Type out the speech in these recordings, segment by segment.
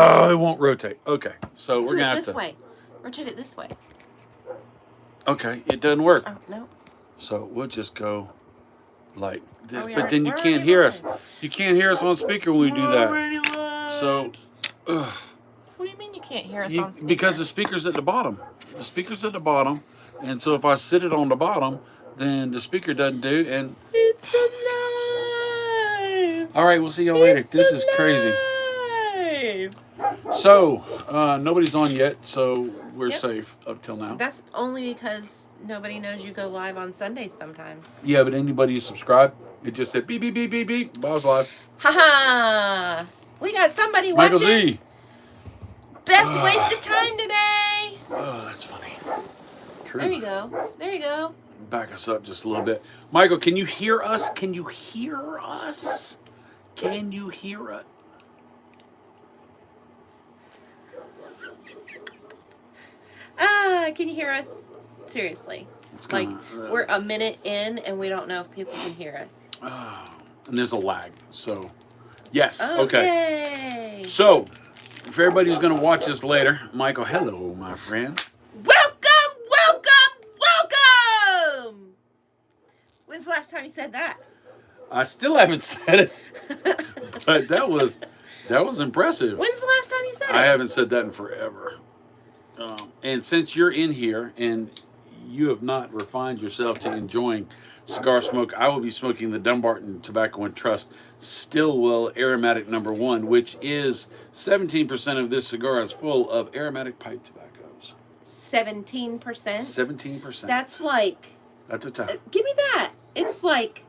Oh, it won't rotate. Okay, so we're Do gonna it have this to. way. Rotate it this way. Okay, it doesn't work. Oh, no. So we'll just go like this. we But then you we're can't already hear us. live. You can't hear us on speaker when we do that. So, What do you mean you can't hear us on speaker? because the speaker's at the bottom. The speaker's at the bottom, and so if I sit it on the bottom, then the speaker doesn't do. And It's alive. all right, we'll see y'all later. This is crazy. So nobody's on yet, so we're safe up till now. That's only because nobody knows you go live on Sundays sometimes. Yeah, but anybody who subscribed, it just said beep beep beep beep beep. Bob's live. Haha! We got somebody Michael watching. Z. Best waste of time today. Oh, that's funny. True. There you go. There you go. Back us up just a little bit. Michael, can you hear us? Can you hear us? Can you hear us? Can you hear us? Seriously. It's Like, kinda, we're a minute in and we don't know if people can hear us. and there's a lag. So, yes. Okay. Okay. So, for everybody who's going to watch this later, Michael, hello, my friend. Welcome, welcome, welcome! When's the last time you said that? I still haven't said it, but that was impressive. When's the last time you said it? I haven't said that in forever. And since you're in here and you have not refined yourself to enjoying cigar smoke, I will be smoking the Dumbarton Tobacco and Trust Stillwell Aromatic No. 1, which is 17% of this cigar is full of aromatic pipe tobaccos. 17%? 17%. That's like... That's a tough. Give me that. It's like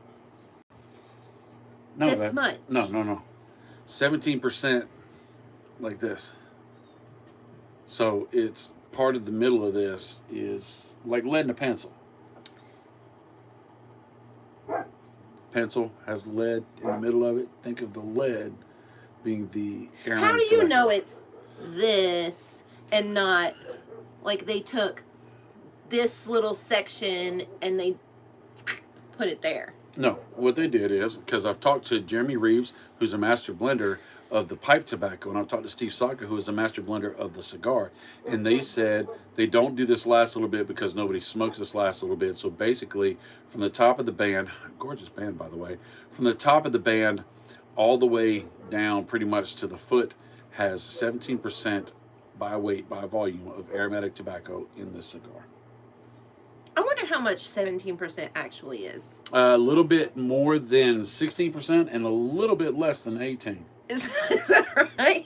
No, this much. No. 17% like this. So it's part of the middle of this is like lead in a pencil. Pencil has lead in the middle of it. Think of the lead being the aromatic How do you tobacco. know it's this and not like they took this little section and they put it there? No, what they did is, because I've talked to Jeremy Reeves, who's a master blender of the pipe tobacco, and I've talked to Steve Saka, who is a master blender of the cigar, and they said they don't do this last little bit because nobody smokes this last little bit. So basically, from the top of the band, gorgeous band by the way, from the top of the band all the way down pretty much to the foot has 17% by weight, by volume of aromatic tobacco in this cigar. I wonder how much 17% actually is. A little bit more than 16% and a little bit less than 18%. Is that right?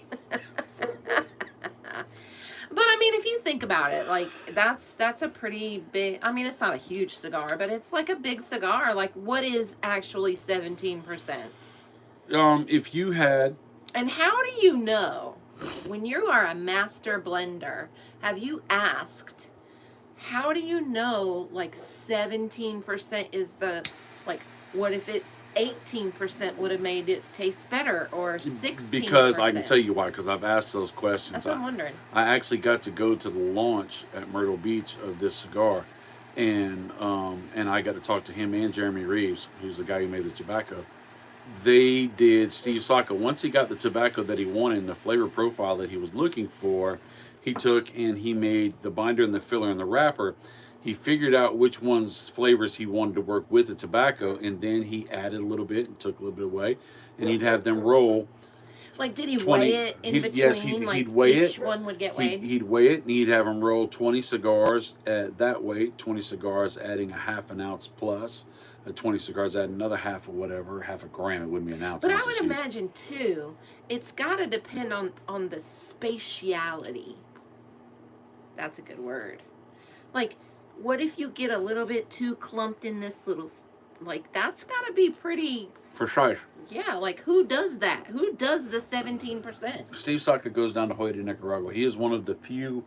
But I mean, if you think about it, like that's a pretty big. I mean, it's not a huge cigar, but it's like a big cigar. Like, what is actually 17%? If you had, and how do you know when you are a master blender? Have you asked? How do you know like 17% is the like? What if it's 18% would have made it taste better, or 16%? Because I can tell you why, because I've asked those questions. That's what I'm wondering. I actually got to go to the launch at Myrtle Beach of this cigar, and I got to talk to him and Jeremy Reeves, who's the guy who made the tobacco. They did Steve Saka. Once he got the tobacco that he wanted and the flavor profile that he was looking for, he took and he made the binder and the filler and the wrapper. He figured out which one's flavors he wanted to work with the tobacco, and then he added a little bit and took a little bit away, and he'd have them roll. Like, did he 20, weigh it in between? Yes, like he'd weigh each it. one would get weighed? He'd weigh it, and he'd have them roll 20 cigars at that weight, 20 cigars adding a half an ounce plus, 20 cigars adding another half of whatever, half a gram, it wouldn't be an ounce. But I would imagine, too, it's got to depend on the spatiality. That's a good word. Like, what if you get a little bit too clumped in this little, like, that's got to be pretty... Precise. Yeah, like, who does that? Who does the 17%? Steve Saka goes down to Hoyt, Nicaragua. He is one of the few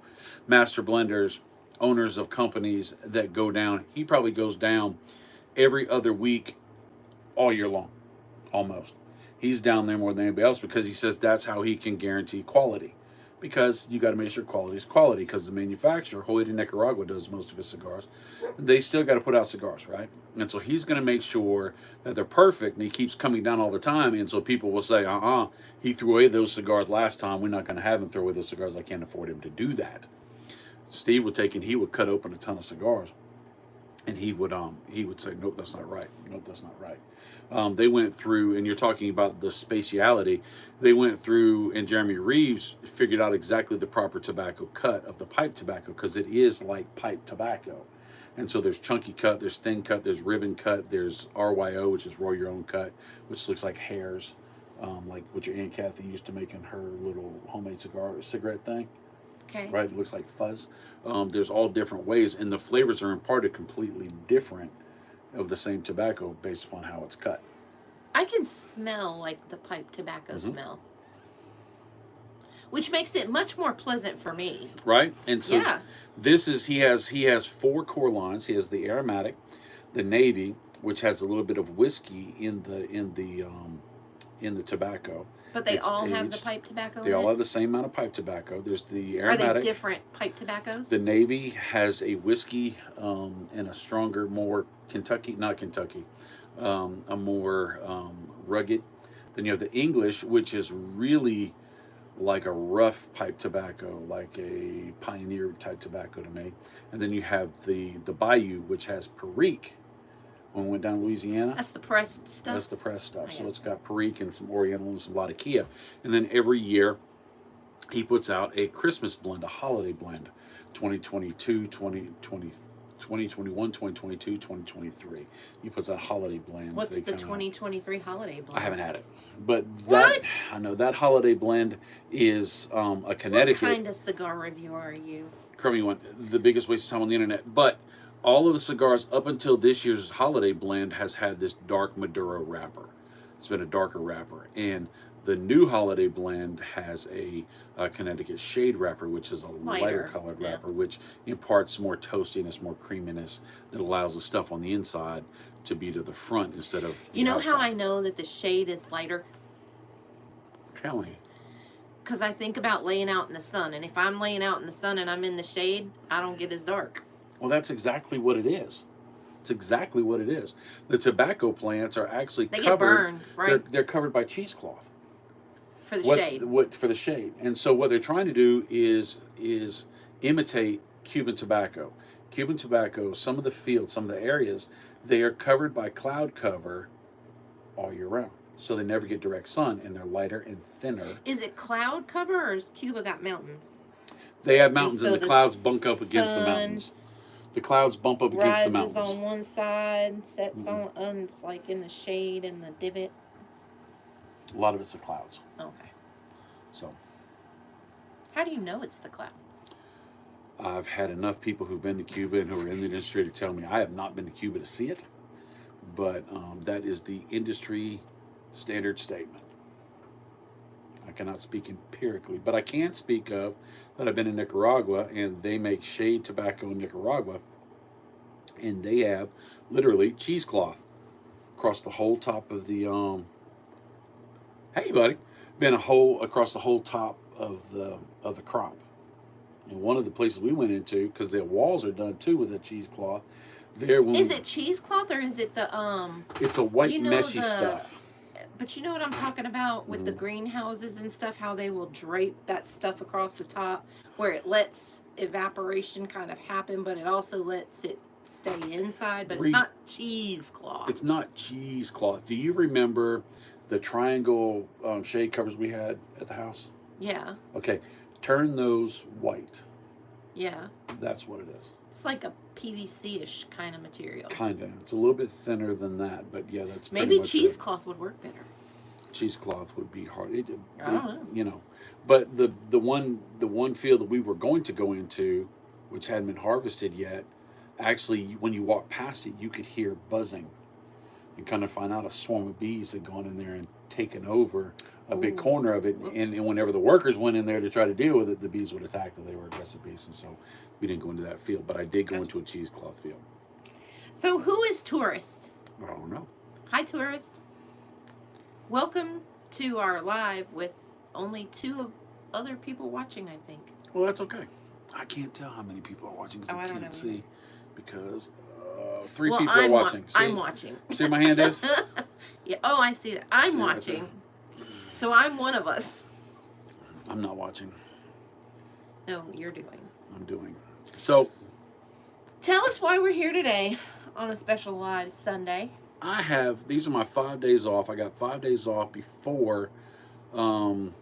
master blenders, owners of companies that go down. He probably goes down every other week all year long, almost. He's down there more than anybody else because he says that's how he can guarantee quality. because you got to make sure quality is quality. Because the manufacturer, Hoy de Nicaragua, does most of his cigars. They still got to put out cigars, right? And so he's going to make sure that they're perfect, and he keeps coming down all the time. And so people will say, he threw away those cigars last time. We're not going to have him throw away those cigars. I can't afford him to do that. Steve would take and he would cut open a ton of cigars, and he would say, nope, that's not right. Nope, that's not right. They went through, and you're talking about the spatiality. They went through, and Jeremy Reeves figured out exactly the proper tobacco cut of the pipe tobacco, because it is like pipe tobacco. And so there's chunky cut, there's thin cut, there's ribbon cut, there's RYO, which is roll your own cut, which looks like hairs, like what your Aunt Kathy used to make in her little homemade cigarette thing. Okay. Right, it looks like fuzz. There's all different ways, and the flavors are imparted completely different of the same tobacco based upon how it's cut. I can smell like the pipe tobacco smell, which makes it much more pleasant for me. Right, and so Yeah. this is he has 4 core lines. He has the aromatic, the navy, which has a little bit of whiskey in the tobacco. But they It's all have the aged. pipe tobacco They in all it? have the same amount of pipe tobacco. There's the Are they aromatic. different pipe tobaccos? The navy has a whiskey and a stronger, more a more rugged. Then you have the English, which is really like a rough pipe tobacco, like a pioneer type tobacco to me. And then you have the Bayou, which has Perique. When we went down to Louisiana, That's the pressed stuff. that's the press stuff. So Yeah. it's got Perique and some Oriental and some Latakia. And then every year he puts out a Christmas blend, a holiday blend, 2022, 2021, 2022, 2023. He puts out holiday blends. What's They the kinda- 2023 holiday blend? I haven't had it. But What? I know that holiday blend is a Connecticut. What kind of cigar reviewer are you? Crummy one, the biggest waste of time on the internet. But all of the cigars up until this year's holiday blend has had this dark Maduro wrapper. It's been a darker wrapper. And the new holiday blend has a Connecticut shade wrapper, which is a lighter colored yeah. wrapper, which imparts more toastiness, more creaminess. It allows the stuff on the inside to be to the front instead of the You know how I outside. know that the shade is lighter? Tell me. Because I think about laying out in the sun. And if I'm laying out in the sun and I'm in the shade, I don't get as dark. Well, that's exactly what it is. It's exactly what it is. The tobacco plants are actually They covered. get burned, right? They're covered by cheesecloth. For the shade. For the shade. And so what they're trying to do is imitate Cuban tobacco. Cuban tobacco, some of the fields, some of the areas, they are covered by cloud cover all year round. So they never get direct sun, and they're lighter and thinner. Is it cloud cover or has Cuba got mountains? They have mountains, so and the the clouds bunk up against the sun mountains. The clouds bump up against the Rises mountains. on one side, sets on, it's like in the shade and the divot. A lot of it's the clouds. Okay. So How do you know it's the clouds? I've had enough people who've been to Cuba and who are in the industry to tell me. I have not been to Cuba to see it, but that is the industry standard statement. I cannot speak empirically, but I can speak of that I've been in Nicaragua, and they make shade tobacco in Nicaragua, and they have literally cheesecloth across the whole top of the hey buddy, been a hole across the whole top of the crop. And one of the places we went into, because the walls are done too with a cheesecloth, there when Is it cheesecloth or is it the it's a white you know meshy the- stuff. But you know what I'm talking about with the greenhouses and stuff, how they will drape that stuff across the top where it lets evaporation kind of happen, but it also lets it stay inside, but it's not cheesecloth. It's not cheesecloth. Do you remember the triangle shade covers we had at the house? Yeah, Okay, turn those white. yeah. That's what it is. It's like a PVC-ish kind of material. Kind of. It's a little bit thinner than that, but yeah, that's pretty Maybe much it. cheesecloth would work better. Cheesecloth would be hard. I don't know. You know, but the one field that we were going to go into, which hadn't been harvested yet, actually when you walk past it, you could hear buzzing, and kind of find out a swarm of bees had gone in there and taken over a big Ooh. corner of it. And whenever the workers went in there to try to deal with it, the bees would attack them. They were aggressive bees, and so we didn't go into that field. But I did go into a cheesecloth field. So who is tourist? I don't know. Hi, tourist. Welcome to our live with only two of other people watching, I think. Well, that's okay. I can't tell how many people are watching because Oh, I I don't can't know see. Because 3 Well, people are watching. See, I'm watching. see where my hand is? Yeah. Oh, I see that. I'm See, right watching. So I'm one of us. I'm not watching. No, you're doing. I'm doing. So Tell us why we're here today on a special live Sunday. these are my 5 days off. I got 5 days off before. Well,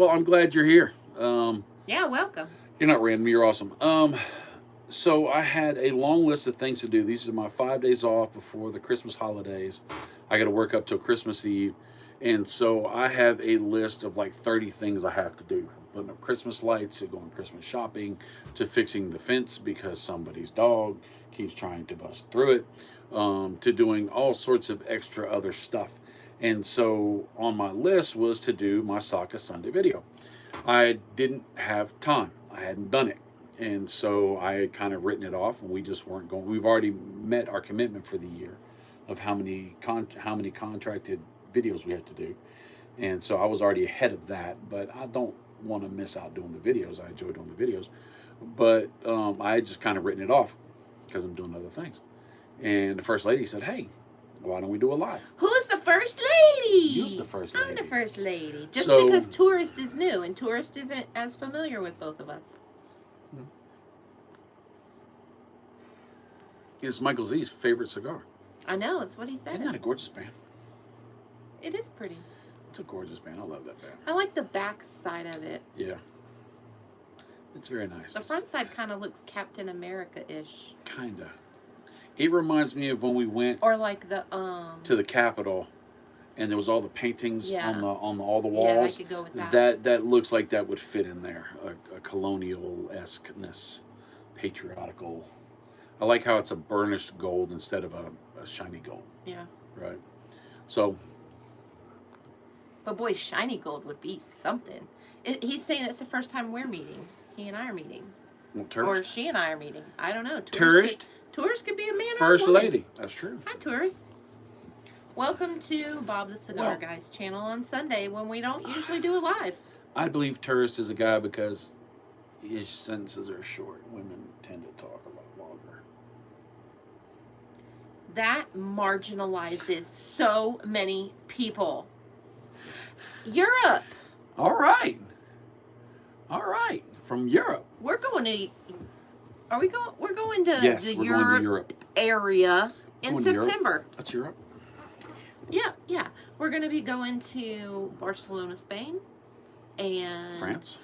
I'm glad you're here. Yeah, welcome. You're not random. You're awesome. So I had a long list of things to do. These are my 5 days off before the Christmas holidays. I got to work up till Christmas Eve. And so I have a list of like 30 things I have to do. Putting up Christmas lights, to going Christmas shopping, to fixing the fence because somebody's dog keeps trying to bust through it, to doing all sorts of extra other stuff. And so on my list was to do my Saka Sunday video. I didn't have time. I hadn't done it. And so I had kind of written it off, and we just weren't going. We've already met our commitment for the year of how many contracted videos we have to do. And so I was already ahead of that, but I don't want to miss out doing the videos. I enjoy doing the videos, but I had just kind of written it off because I'm doing other things. And the first lady said, "Hey, why don't we do a live?" Who's the first lady? You're the first lady. I'm the first lady. Just So- because Tourist is new and Tourist isn't as familiar with both of us. It's Michael Z's favorite cigar. I know, it's what he said. Isn't that a gorgeous band? It is pretty. It's a gorgeous band. I love that band. I like the back side of it. Yeah. It's very nice. The front side kind of looks Captain America-ish. Kinda. It reminds me of when we went Or like the to the Capitol, and there was all the paintings Yeah. on all the Yeah, I walls. could go with that. That looks like that would fit in there. A colonial-esqueness, patriotical. I like how it's a burnished gold instead of a shiny gold. Yeah. Right. So But boy, shiny gold would be something. He's saying it's the first time we're meeting. He and I are meeting. well, Or tourist. she and I are meeting. I don't know. Tourist. Tourist could be a man First or a woman. lady. That's true. Hi, Tourist. Welcome to Bob the Cigar Well- Guy's channel on Sunday when we don't usually do a live. I believe tourist is a guy because his sentences are short. Women tend to talk a lot longer. That marginalizes so many people. Europe. All right. From Europe. We're going to. Are we going? We're going to Yes, the we're going to Europe. area in Going to Europe? September. That's Europe. Yeah. We're going to be going to Barcelona, Spain, and France.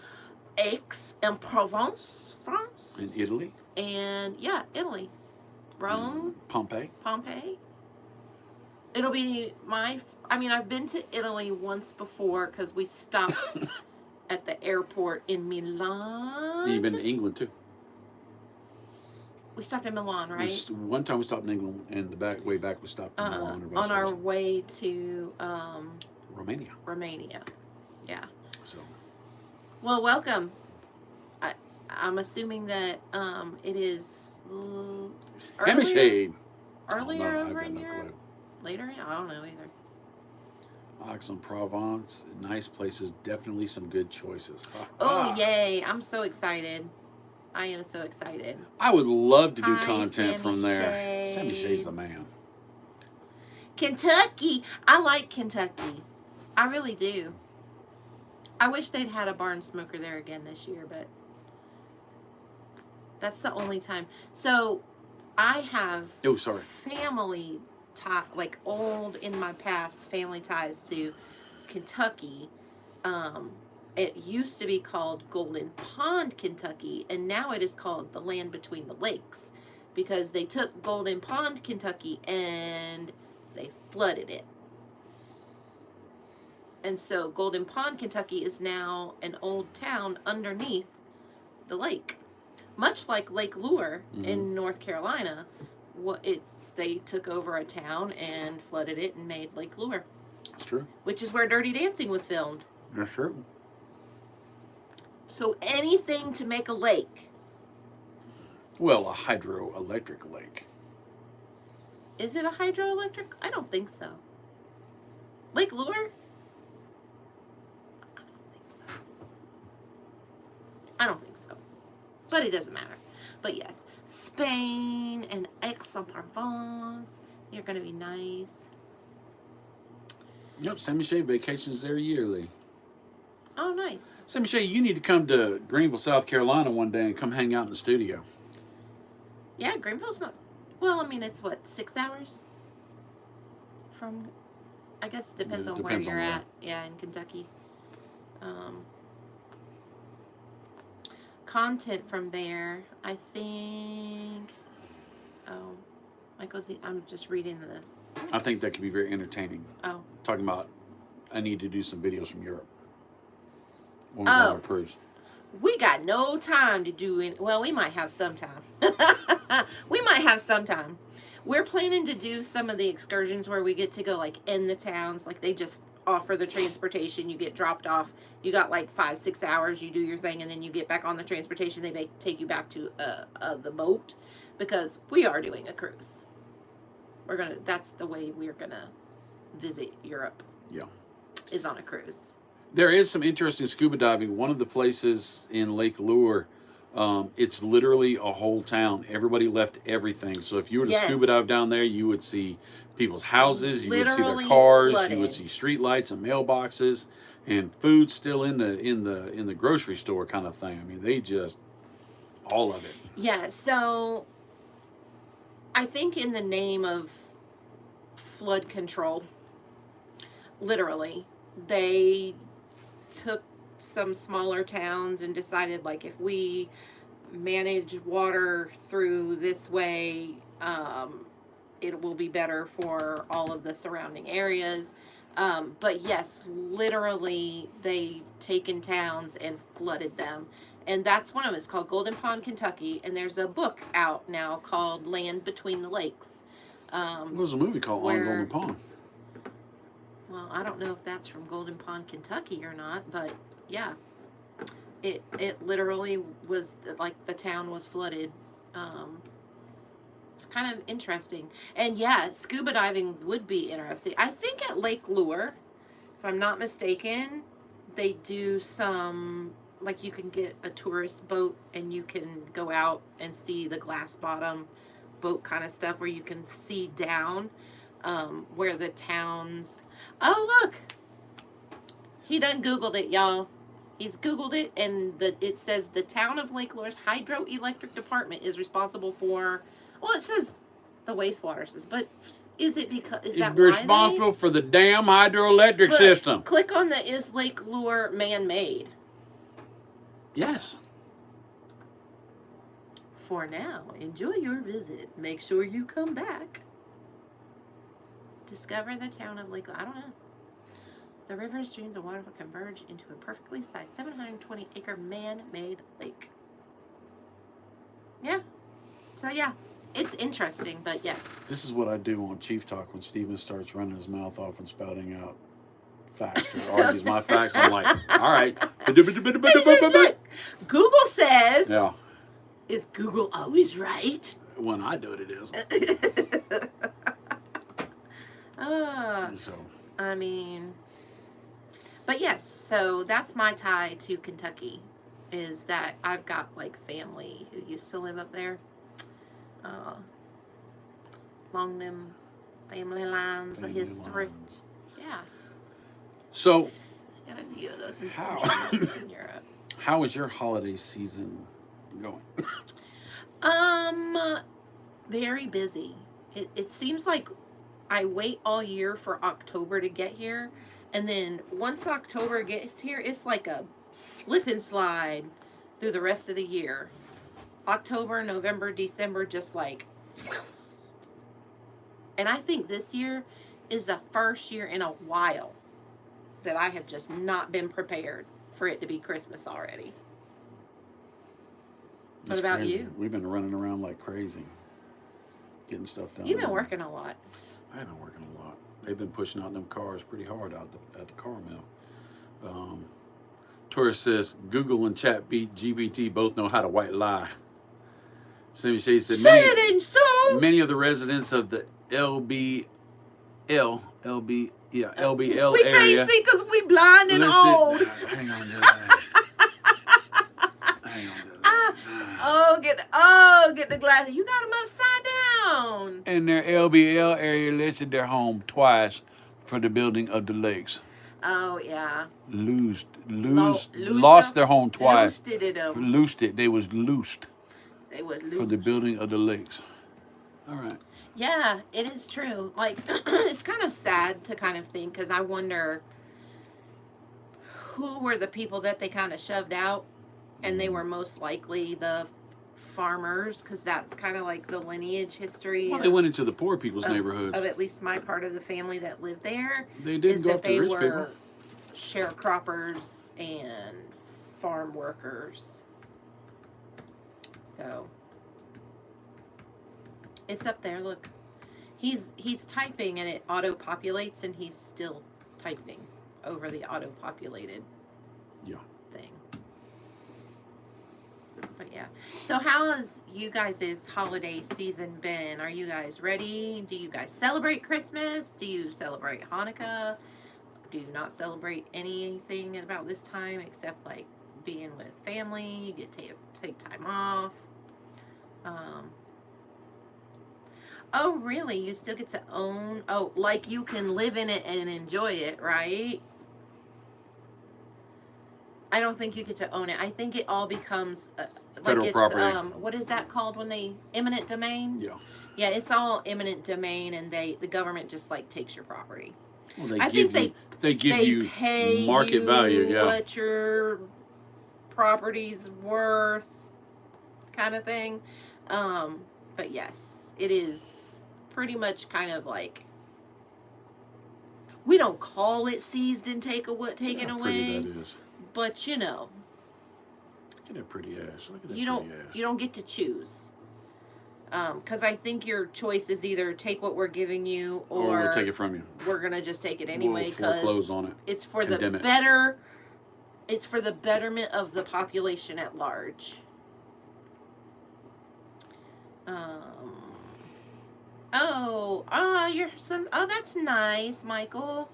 Aix-en-Provence, France, In Italy. and Italy, Rome, Pompeii. Pompeii. It'll be I've been to Italy once before because we stopped at the airport in Milan. You've been to England too. We stopped in Milan, right? One time we stopped in England, and way back we stopped in Milan. Or vice On our versa. way to Romania. Romania. Yeah. So Well, welcome. I'm assuming that it is Hemish. earlier I've over got in no Europe. clue. Later? I don't know either. Aix-en-Provence, nice places, definitely some good choices. Oh, yay. I'm so excited. I am so excited. I would love to do Hi, content from there. Sammy Sammy Shade. Shay's the man. Kentucky. I like Kentucky. I really do. I wish they'd had a barn smoker there again this year, but that's the only time. So I have Oh, sorry. family like old in my past family ties to Kentucky. It used to be called Golden Pond, Kentucky, and now it is called the Land Between the Lakes because they took Golden Pond, Kentucky, and they flooded it. And so Golden Pond, Kentucky is now an old town underneath the lake. Much like Lake Lure in North Carolina, they took over a town and flooded it and made Lake Lure, That's true. which is where Dirty Dancing was filmed. That's true. So anything to make a lake. Well, a hydroelectric lake. Is it a hydroelectric? I don't think so. Lake Lure? I don't think so. I don't think so. But it doesn't matter. But yes, Spain and Aix-en-Provence. You're going to be nice. Yep, Saint Michel vacations there yearly. Oh, nice. Saint Michel, you need to come to Greenville, South Carolina one day and come hang out in the studio. Yeah, Greenville's not. Well, I mean, it's what, 6 hours from. I guess it depends on where you're at. Yeah, in Kentucky. Content from there, I think. Oh, Michael's. I'm just reading the. I think that could be very entertaining. Oh. Talking about, I need to do some videos from Europe. When we go on a cruise. We got no time to do it. Well, we might have some time. We might have some time. We're planning to do some of the excursions where we get to go like in the towns. Like they just offer the transportation. You get dropped off. You got like 5-6 hours. You do your thing and then you get back on the transportation. They may take you back to the boat because we are doing a cruise. That's the way we're gonna visit Europe. Yeah. Is on a cruise. There is some interesting scuba diving. One of the places in Lake Lure, it's literally a whole town. Everybody left everything. So if you were to scuba dive down there, you would see people's houses, you would see their cars, you would see street lights and mailboxes, and food still in the grocery store kind of thing. I mean, they just all of it. Yeah. So I think in the name of flood control, literally, they took some smaller towns and decided like if we manage water through this way, it will be better for all of the surrounding areas. But yes, literally they taken towns and flooded them. And that's one of them. It's called Golden Pond, Kentucky. And there's a book out now called Land Between the Lakes. There's a movie called On Golden Pond. Well, I don't know if that's from Golden Pond, Kentucky or not, but yeah, it literally was like the town was flooded. It's kind of interesting. And yeah, scuba diving would be interesting. I think at Lake Lure, if I'm not mistaken, they do some, like you can get a tourist boat and you can go out and see the glass bottom boat kind of stuff where you can see down. Where the towns... Oh, look! He done Googled it, y'all. He's Googled it, and it says the town of Lake Lure's hydroelectric department is responsible for... Well, it says the wastewater system, but is it because... Is that why responsible for the damn hydroelectric system. Click on the Is Lake Lure man-made? Yes. For now, enjoy your visit. Make sure you come back. Discover the town of Lake... I don't know. The river, streams, and waterfall converge into a perfectly sized 720-acre man-made lake. Yeah. So, yeah. It's interesting, but yes. This is what I do on Chief Talk when Steven starts running his mouth off and spouting out facts or argues my facts. I'm like, all right. Google says... Yeah. Is Google always right? When I do it, it is. So. I mean, but yes, so that's my tie to Kentucky, is that I've got like family who used to live up there, along them family lines of history. Yeah. So. Got a few of those in in Europe. How is your holiday season going? Very busy. It seems like I wait all year for October to get here, and then once October gets here, it's like a slip and slide through the rest of the year. October, November, December, just like... And I think this year is the first year in a while that I have just not been prepared for it to be Christmas already. What about crazy. you? We've been running around like crazy, getting stuff done. You've been working a lot. I have been working a lot. They've been pushing out them cars pretty hard out at the car mill. Tourist says Google and GPT both know how to white lie. Sammy Shea said many of the residents of the LBL we area. Can't see because we blind and old. Hang on. get the glasses. You got them upside down. And their LBL area listed their home twice for the building of the lakes. Oh yeah. Lost Loosed their home twice. Loosed it. They was loosed They was for loosed. the building of the lakes. All right. Yeah, it is true. Like, it's kind of sad to kind of think, because I wonder who were the people that they kind of shoved out, and they were most likely the farmers, because that's kind of like the lineage history. Well, they went into the poor people's neighborhoods. Of at least my part of the family that lived there. They didn't is go that after they rich were people. sharecroppers and farm workers. So it's up there. Look, he's typing and it auto populates, and he's still typing over the auto populated thing. But yeah. So how has you guys' holiday season been? Are you guys ready? Do you guys celebrate Christmas? Do you celebrate Hanukkah? Do you not celebrate anything about this time except like being with family? You get to take time off. Oh, really? You still get to own? Oh, like you can live in it and enjoy it, right? I don't think you get to own it. I think it all becomes Federal property. What is that called when they eminent domain? Yeah. Yeah, it's all eminent domain, and the government just like takes your property. Well, they I give think they give you pay market you value. Yeah. what your property's worth, kind of thing. But yes, it is pretty much kind of like, we don't call it seized and taken away, Pretty that is. but you know, Look at that pretty ass. Look at that you pretty ass. don't get to choose. Because I think your choice is either take what we're giving you, or we'll take it from you. we're gonna just take it anyway. We'll foreclose on it. It's for Condemn the it. better. It's for the betterment of the population at large. Your son. Oh, that's nice, Michael.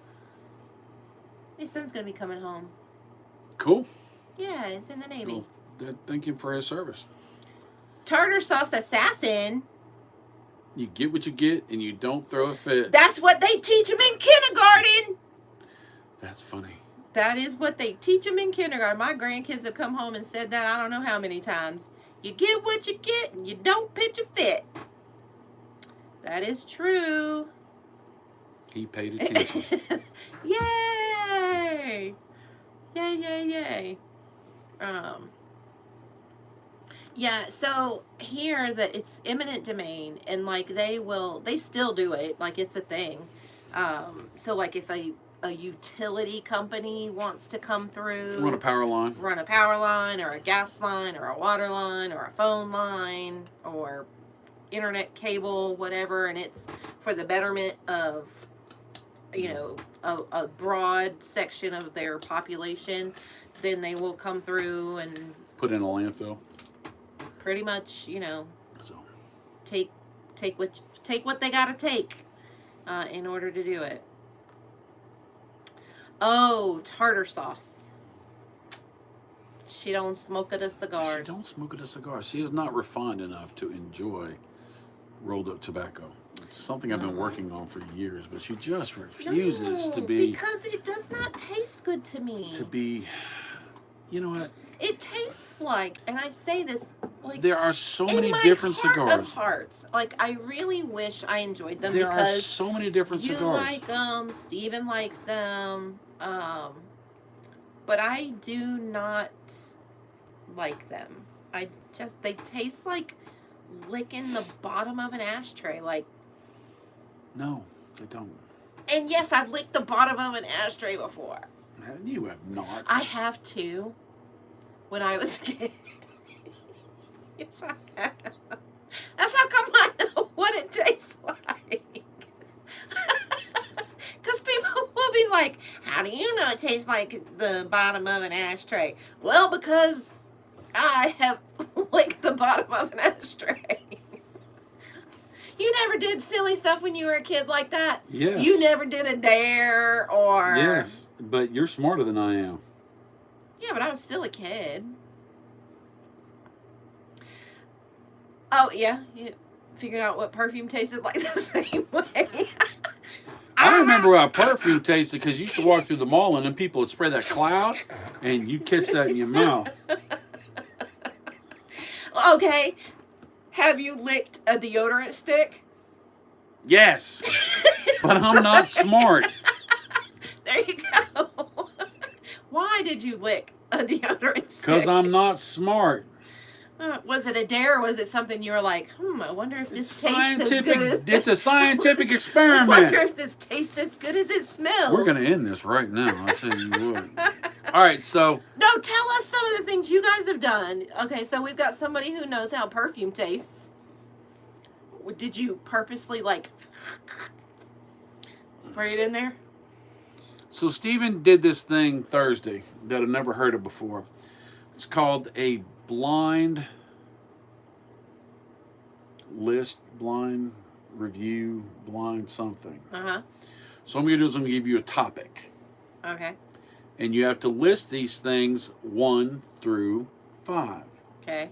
His son's gonna be coming home. Cool. Yeah, he's in the Navy. Well, thank him for his service. Tartar sauce assassin. You get what you get, and you don't throw a fit. That's what they teach him in kindergarten. That's funny. That is what they teach them in kindergarten. My grandkids have come home and said that I don't know how many times. You get what you get, and you don't pitch a fit. That is true. He paid attention. Yay! Yay, yay, yay. Yeah, so here that it's eminent domain, and like they still do it, like it's a thing. So like if a utility company wants to come through, Run a power line. run a power line or a gas line or a water line or a phone line or internet cable, whatever, and it's for the betterment of, you know, a broad section of their population, then they will come through and Put in a landfill. pretty much, you know, So take what they gotta take in order to do it. Oh, tartar sauce. She don't smoke it a cigar. she don't smoke a cigar. She is not refined enough to enjoy rolled up tobacco. It's something I've been working on for years, but she just refuses to be. Because it does not taste good to me. To be, you know what? It tastes like, and I say this like, There are so in many my different heart cigars. of hearts. Like, I really wish I enjoyed them There are because so many different you cigars. like them, Steven likes them, but I do not like them. They taste like licking the bottom of an ashtray. Like, No, they don't. and yes, I've licked the bottom of an ashtray before. You have not. I have too. When I was a kid. Yes, I have. That's how come I know what it tastes like. Because people will be like, how do you know it tastes like the bottom of an ashtray? Well, because I have licked the bottom of an ashtray. You never did silly stuff when you were a kid like that? Yes. You never did a dare or... Yes, but you're smarter than I am. Yeah, but I was still a kid. Oh, yeah. You figured out what perfume tasted like the same way. I remember how perfume tasted because you used to walk through the mall and then people would spray that cloud and you'd kiss that in your mouth. Okay. Have you licked a deodorant stick? Yes, but I'm not smart. There you go. Why did you lick a deodorant stick? Because I'm not smart. Was it a dare, or was it something you were like, I wonder if this tastes as good as... It's a scientific I experiment. wonder if this tastes as good as it smells. We're going to end this right now, I'll tell you what. All right, so... No, tell us some of the things you guys have done. Okay, so we've got somebody who knows how perfume tastes. Did you purposely, like, spray it in there? So Steven did this thing Thursday that I've never heard of before. It's called a blind list, blind review, blind something. Uh-huh. So what I'm going to do is I'm going to give you a topic. Okay. And you have to list these things 1 through 5. Okay.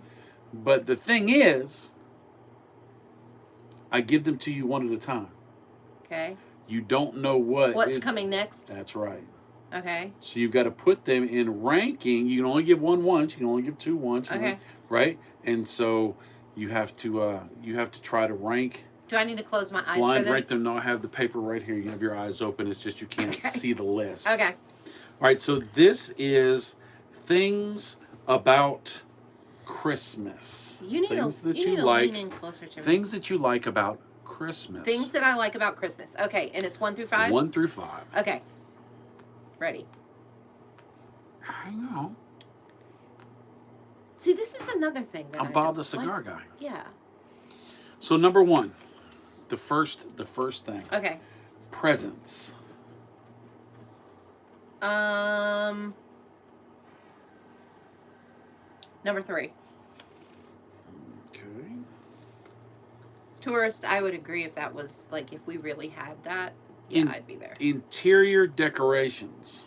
But the thing is, I give them to you one at a time. Okay. You don't know what's coming next. That's right. Okay. So you've got to put them in ranking. You can only give one once. You can only give two once. Okay. Right? And so you have to try to rank. Do I need to close my eyes Blind for this? rank them. No, I have the paper right here. You can have your eyes open. It's just you can't see the list. Okay. All right. So this is things about Christmas. You need things to, that you need to like. lean in closer to me. Things that you like about Christmas. Things that I like about Christmas. Okay, and it's 1 through 5? 1 through 5. Okay. Ready. Hang on. See, this is another thing that I'm Bob the cigar guy. Yeah. So number 1, the first thing. Okay. Presents. Number 3. Okay. Tourist, I would agree if that was, like, if we really had that, yeah, I'd be there. Interior decorations.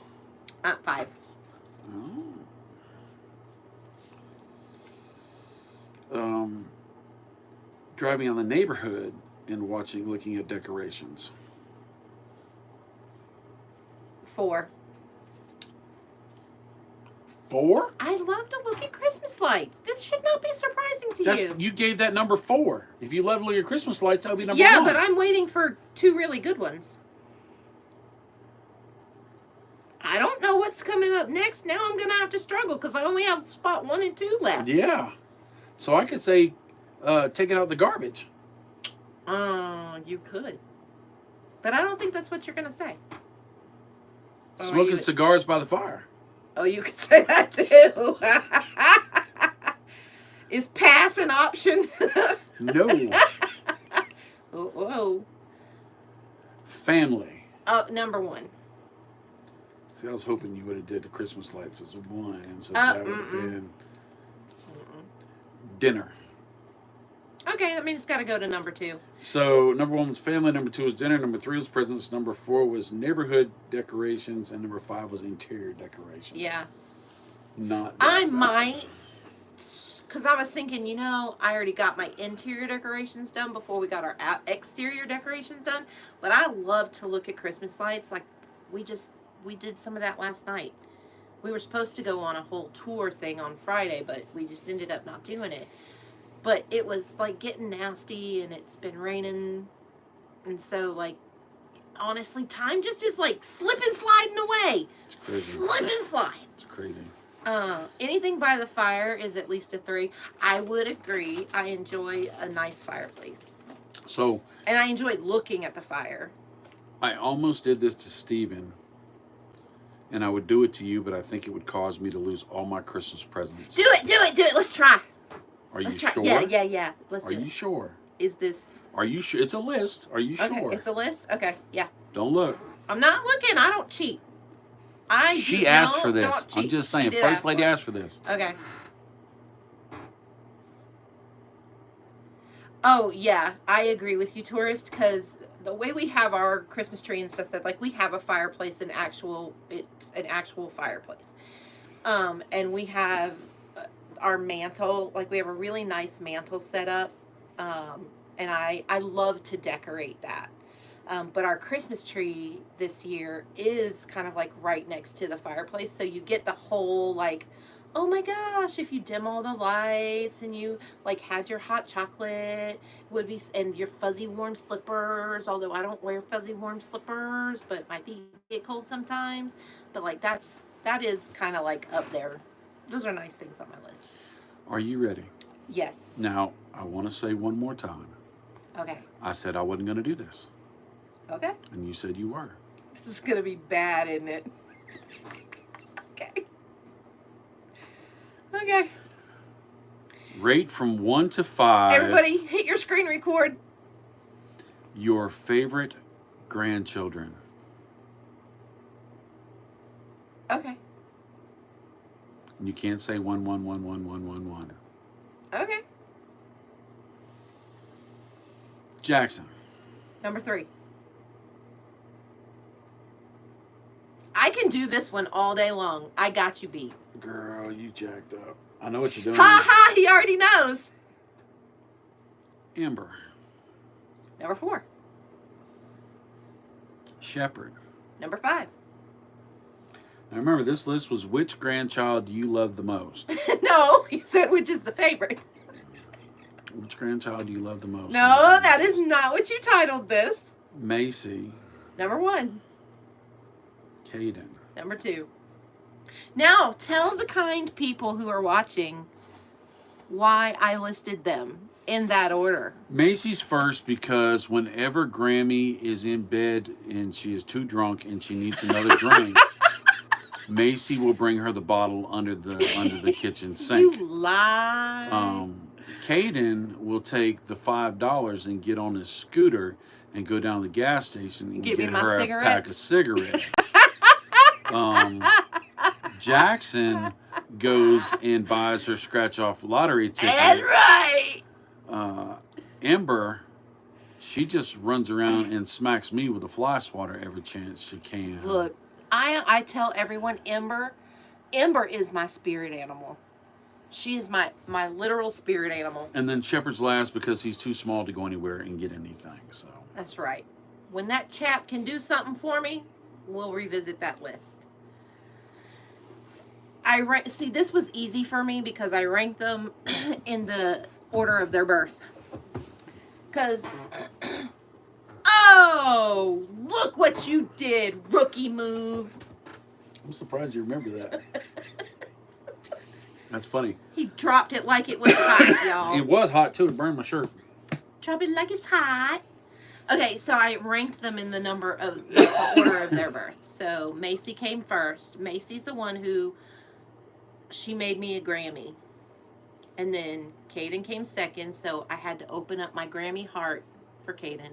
5. Oh. Driving on the neighborhood and looking at decorations. 4. 4? I love to look at Christmas lights. This should not be surprising to you. You gave that number 4. If you love to look at Christmas lights, that would be number 1. Yeah, but I'm waiting for 2 really good ones. I don't know what's coming up next. Now I'm going to have to struggle because I only have spot 1 and 2 left. Yeah. So I could say, taking out the garbage. You could. But I don't think that's what you're going to say. Smoking cigars by the fire. Oh, you could say that too. Is pass an option? No. Whoa. Family. Oh, number 1. See, I was hoping you would have did the Christmas lights as 1, and so that would have been dinner. Okay, that means it's got to go to number 2. So number 1 was family, number 2 was dinner, number 3 was presents, number 4 was neighborhood decorations, and number 5 was interior decorations. Yeah. Not. I might, because I was thinking, I already got my interior decorations done before we got our exterior decorations done. But I love to look at Christmas lights. Like, we did some of that last night. We were supposed to go on a whole tour thing on Friday, but we just ended up not doing it. But it was, like, getting nasty, and it's been raining. And so, like, honestly, time just is, like, slipping, sliding away. It's crazy. Slip and slide. It's crazy. Anything by the fire is at least a 3. I would agree. I enjoy a nice fireplace. So. And I enjoy looking at the fire. I almost did this to Steven. And I would do it to you, but I think it would cause me to lose all my Christmas presents. Do it. Let's try. Let's try. Sure? Yeah. Let's do it. Are you sure? Is this... Are you sure? It's a list. Are you okay, sure? It's a list? Okay, yeah. Don't look. I'm not looking. I don't cheat. She asked for this. I'm just saying. First lady asked for this. Okay. Oh, yeah. I agree with you, tourist, because the way we have our Christmas tree and stuff set, like, we have a fireplace, it's an actual fireplace. And we have our mantle, like, we have a really nice mantle set up And I love to decorate that. But our Christmas tree this year is kind of like right next to the fireplace, so you get the whole like, oh my gosh, if you dim all the lights and you like had your hot chocolate would be and your fuzzy warm slippers, although I don't wear fuzzy warm slippers, but my feet get cold sometimes. But like that is kind of like up there. Those are nice things on my list. Are you ready? Yes. Now, I want to say one more time. Okay. I said I wasn't going to do this. Okay. And you said you were. This is gonna be bad, isn't it? Okay. Okay. Rate from 1 to 5. Everybody, hit your screen record. Your favorite grandchildren. Okay. And you can't say 1, 1, 1, 1, 1, 1, 1. Okay. Jackson. Number 3. I can do this one all day long. I got you beat. Girl, you jacked up. I know what you're doing. Ha ha, he already knows. Amber. Number 4. Shepherd. Number 5. Now remember, this list was which grandchild do you love the most? No, you said which is the favorite. Which grandchild do you love the most? No, that is not what you titled this. Macy. Number 1. Caden. Number 2. Now, tell the kind people who are watching why I listed them in that order. Macy's first because whenever Grammy is in bed and she is too drunk and she needs another drink, Macy will bring her the bottle under the kitchen sink. You lie. Caden will take the $5 and get on his scooter and go down to the gas station and Give me get my her cigarettes. a pack of cigarettes. Jackson goes and buys her scratch-off lottery ticket. That's right. Ember, she just runs around and smacks me with a fly swatter every chance she can. Look, I tell everyone Ember is my spirit animal. She is my literal spirit animal. And then Shepherd's last because he's too small to go anywhere and get anything. So That's right. When that chap can do something for me, we'll revisit that list. See, this was easy for me because I ranked them in the order of their birth. Because, oh, look what you did, rookie move. I'm surprised you remember that. That's funny. He dropped it like it was hot, y'all. It was hot too. It burned my shirt. Drop it like it's hot. Okay, so I ranked them in the the order of their birth. So Macy came first. Macy's the one who, she made me a Grammy. And then Caden came second, so I had to open up my Grammy heart for Caden.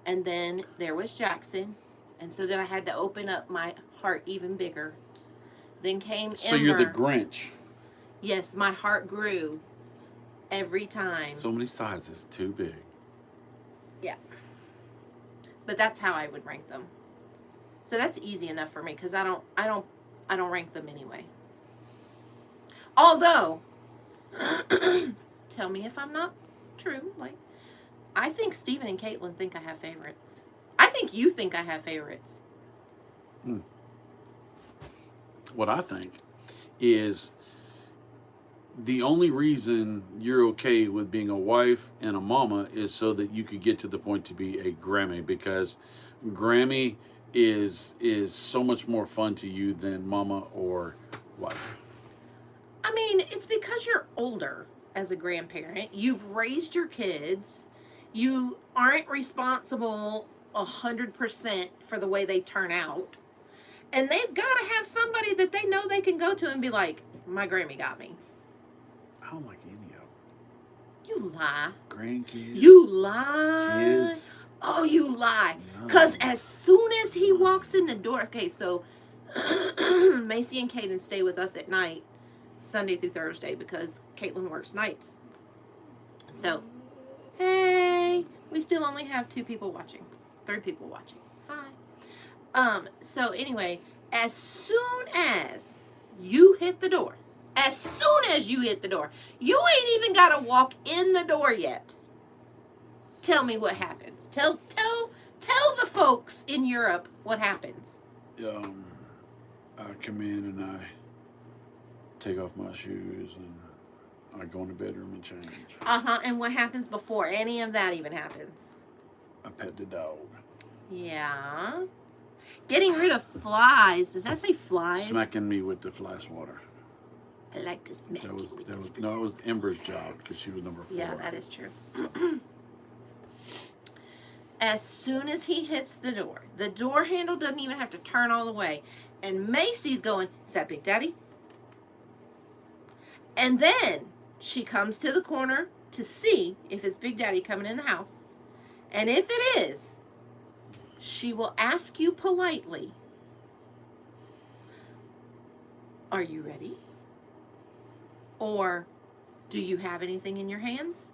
And then there was Jackson. And so then I had to open up my heart even bigger. Then came Ember. So you're the Grinch. Yes, my heart grew every time. So many sizes, too big. Yeah. But that's how I would rank them. So that's easy enough for me because I don't rank them anyway. Although, tell me if I'm not true. Like, I think Stephen and Caitlin think I have favorites. I think you think I have favorites. What I think is the only reason you're okay with being a wife and a mama is so that you could get to the point to be a Grammy, because Grammy is so much more fun to you than mama or wife. I mean, it's because you're older as a grandparent. You've raised your kids. You aren't responsible 100% for the way they turn out. And they've got to have somebody that they know they can go to and be like, my Grammy got me. I don't like any of them. You lie. Grandkids. You lie. Kids. Oh, you lie. No. Because as soon as he walks in the door, okay, so Macy and Caden stay with us at night, Sunday through Thursday, because Caitlin works nights. So, hey, we still only have 2 people watching. 3 people watching. Hi. So anyway, as soon as you hit the door, as soon as you hit the door. You ain't even got to walk in the door yet. Tell me what happens. Tell the folks in Europe what happens. I come in and I take off my shoes and I go in the bedroom and change. And what happens before any of that even happens? I pet the dog. Yeah. Getting rid of flies. Does that say flies? Smacking me with the fly swatter. I like to smack That was you with no, it was Ember's job because she was number 4. Yeah, that is true. As soon as he hits the door handle doesn't even have to turn all the way. And Macy's going, is that Big Daddy? And then she comes to the corner to see if it's Big Daddy coming in the house. And if it is, she will ask you politely, are you ready? Or, do you have anything in your hands?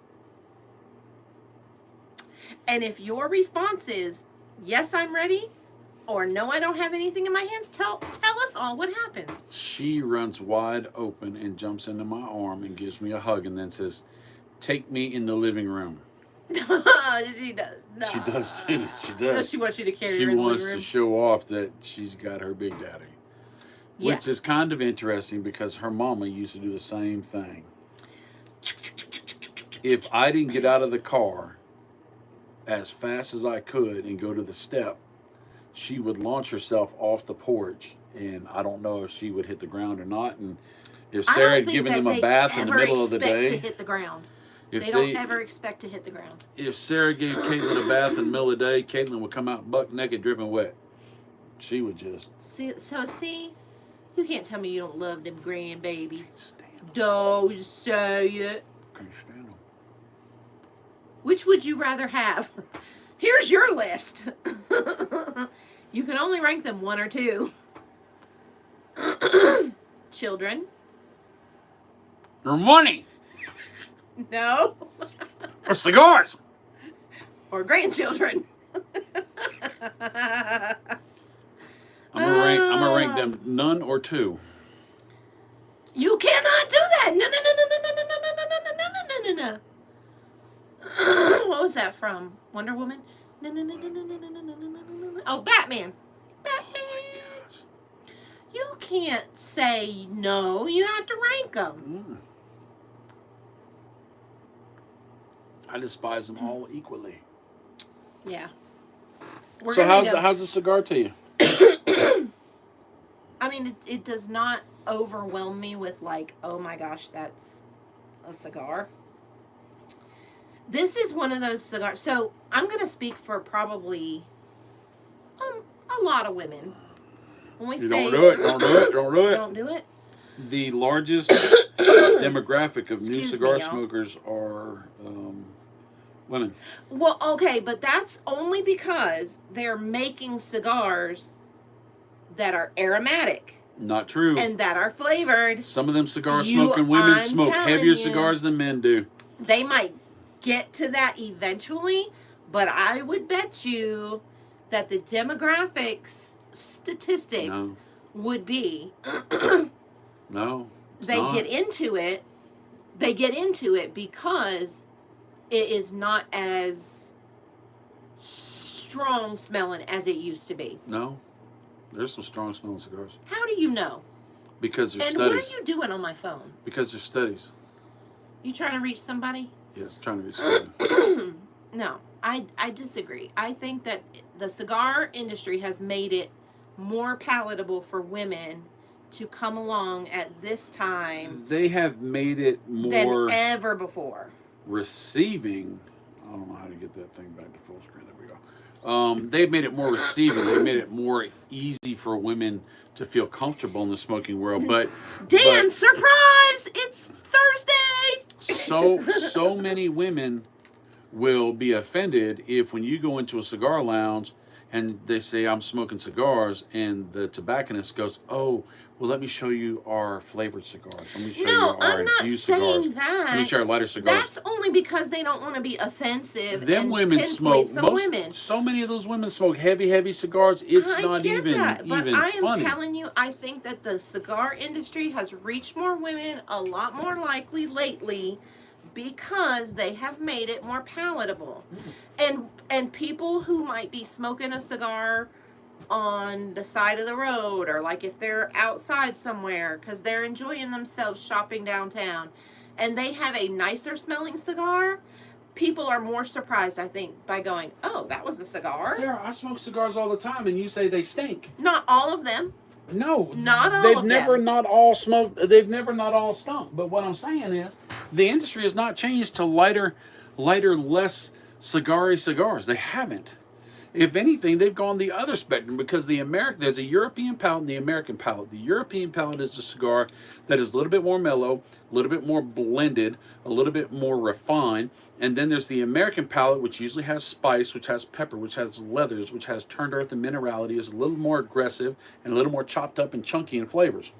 And if your response is, yes, I'm ready, or no, I don't have anything in my hands, tell us all what happens. She runs wide open and jumps into my arm and gives me a hug and then says, take me in the living room. She does. No. She does too. She does. She wants you to carry She her in the wants living room. to show off that she's got her Big Daddy. Yeah. Which is kind of interesting because her mama used to do the same thing. If I didn't get out of the car as fast as I could and go to the step, she would launch herself off the porch, and I don't know if she would hit the ground or not. And if Sarah had given them a bath in the middle of the day, to hit the ground. if They don't ever expect to hit the ground. if Sarah gave Caitlin a bath in the middle of the day, Caitlin would come out buck naked, dripping wet. She would just See, you can't tell me you don't love them grandbabies. stand. Don't say it. Can't stand them. Which would you rather have? Here's your list. You can only rank them 1 or 2. Children. Or money. No. Or cigars. Or grandchildren. I'm gonna rank them none or 2. You cannot do that. No. What was that from? Wonder Woman? No. Oh, Batman. You can't say no. You have to rank them. I despise them all equally. Yeah. So how's the cigar to you? I mean, it does not overwhelm me with like, oh my gosh, that's a cigar. This is one of those cigars. So I'm going to speak for probably a lot of women. When we You say, don't do it. Don't do it. Don't do it. don't do it. The largest demographic of new Excuse cigar me, y'all. smokers are women. Well, okay, but that's only because they're making cigars that are aromatic Not true. and that are flavored. Some of them cigar You- smoking women I'm smoke telling heavier you. cigars than men do. They might get to that eventually, but I would bet you that the demographics statistics No. would be No. it's they not. get into it. They get into it because it is not as strong smelling as it used to be. No. There's some strong smelling cigars. How do you know? Because there's And studies. what are you doing on my phone? Because there's studies. You trying to reach somebody? Yes, trying to be studied. No, I disagree. I think that the cigar industry has made it more palatable for women to come along at this time They have made it more than ever before. receiving. I don't know how to get that thing back to full screen. There we go. They've made it more receiving. They made it more easy for women to feel comfortable in the smoking world. But Dan, surprise! It's Thursday! so many women will be offended if when you go into a cigar lounge and they say I'm smoking cigars and the tobacconist goes, oh, Well, let me show you our flavored cigars. Let me show you No, our I'm not infused cigars. saying Let me that. show you our lighter cigars. That's only because they don't want to be offensive Them and women pinpoint smoke some women. so many of those women smoke heavy cigars. It's I not get even that, but I am funny. telling you, I think that the cigar industry has reached more women a lot more likely lately because they have made it more palatable. And people who might be smoking a cigar on the side of the road, or like if they're outside somewhere because they're enjoying themselves shopping downtown and they have a nicer smelling cigar, people are more surprised, I think, by going, oh, that was a cigar. Sarah, I smoke cigars all the time, and you say they stink. Not all of them. No, Not all they've of never them. not all smoked. They've never not all stunk. But what I'm saying is, the industry has not changed to lighter, less cigary cigars. They haven't. If anything, they've gone the other spectrum because there's a European palate and the American palate. The European palate is a cigar that is a little bit more mellow, a little bit more blended, a little bit more refined. And then there's the American palate, which usually has spice, which has pepper, which has leathers, which has turned earth and minerality, is a little more aggressive and a little more chopped up and chunky in flavors.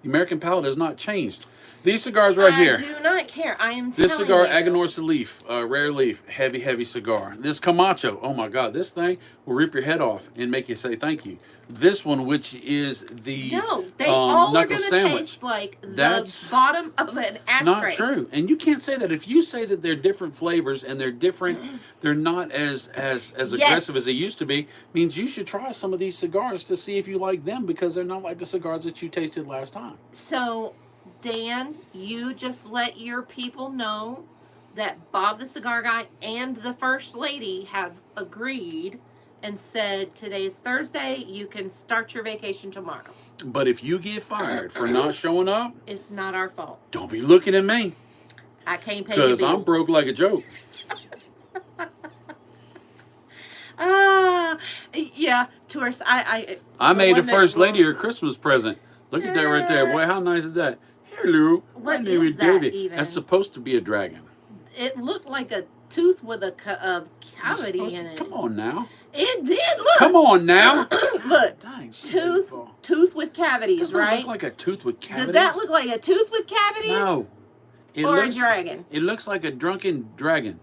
The American palate has not changed. These cigars right here. I do not care. I am telling This cigar, you. Aganorsa Leaf, rare leaf, heavy cigar. This Camacho, oh my God, this thing will rip your head off and make you say thank you. This one, which is the No, they all are knuckle going to sandwich. taste like That's the bottom of an ashtray. Not true, and you can't say that. If you say that they're different flavors and they're different, they're not as aggressive as they used to be. Means you should try some of these cigars to see if you like them because they're not like the cigars that you tasted last time. So, Dan, you just let your people know that Bob the Cigar Guy and the First Lady have agreed and said today's Thursday, you can start your vacation tomorrow. But if you get fired for not showing up, it's not our fault. Don't be looking at me. I can't pay you bills. Because I'm broke like a joke. Yeah, tourists. I made the First Lady her Christmas present. Look at that right there, boy. How nice is that? Hello, what my name is that David. even? That's supposed to be a dragon. It looked like a tooth with a cavity in it. Come on now. It did. Look. Come on now. Look. Dang, tooth with cavities, Doesn't right? It look like a tooth with cavities? Does that look like a tooth with cavities? No. A dragon? It looks like a drunken dragon.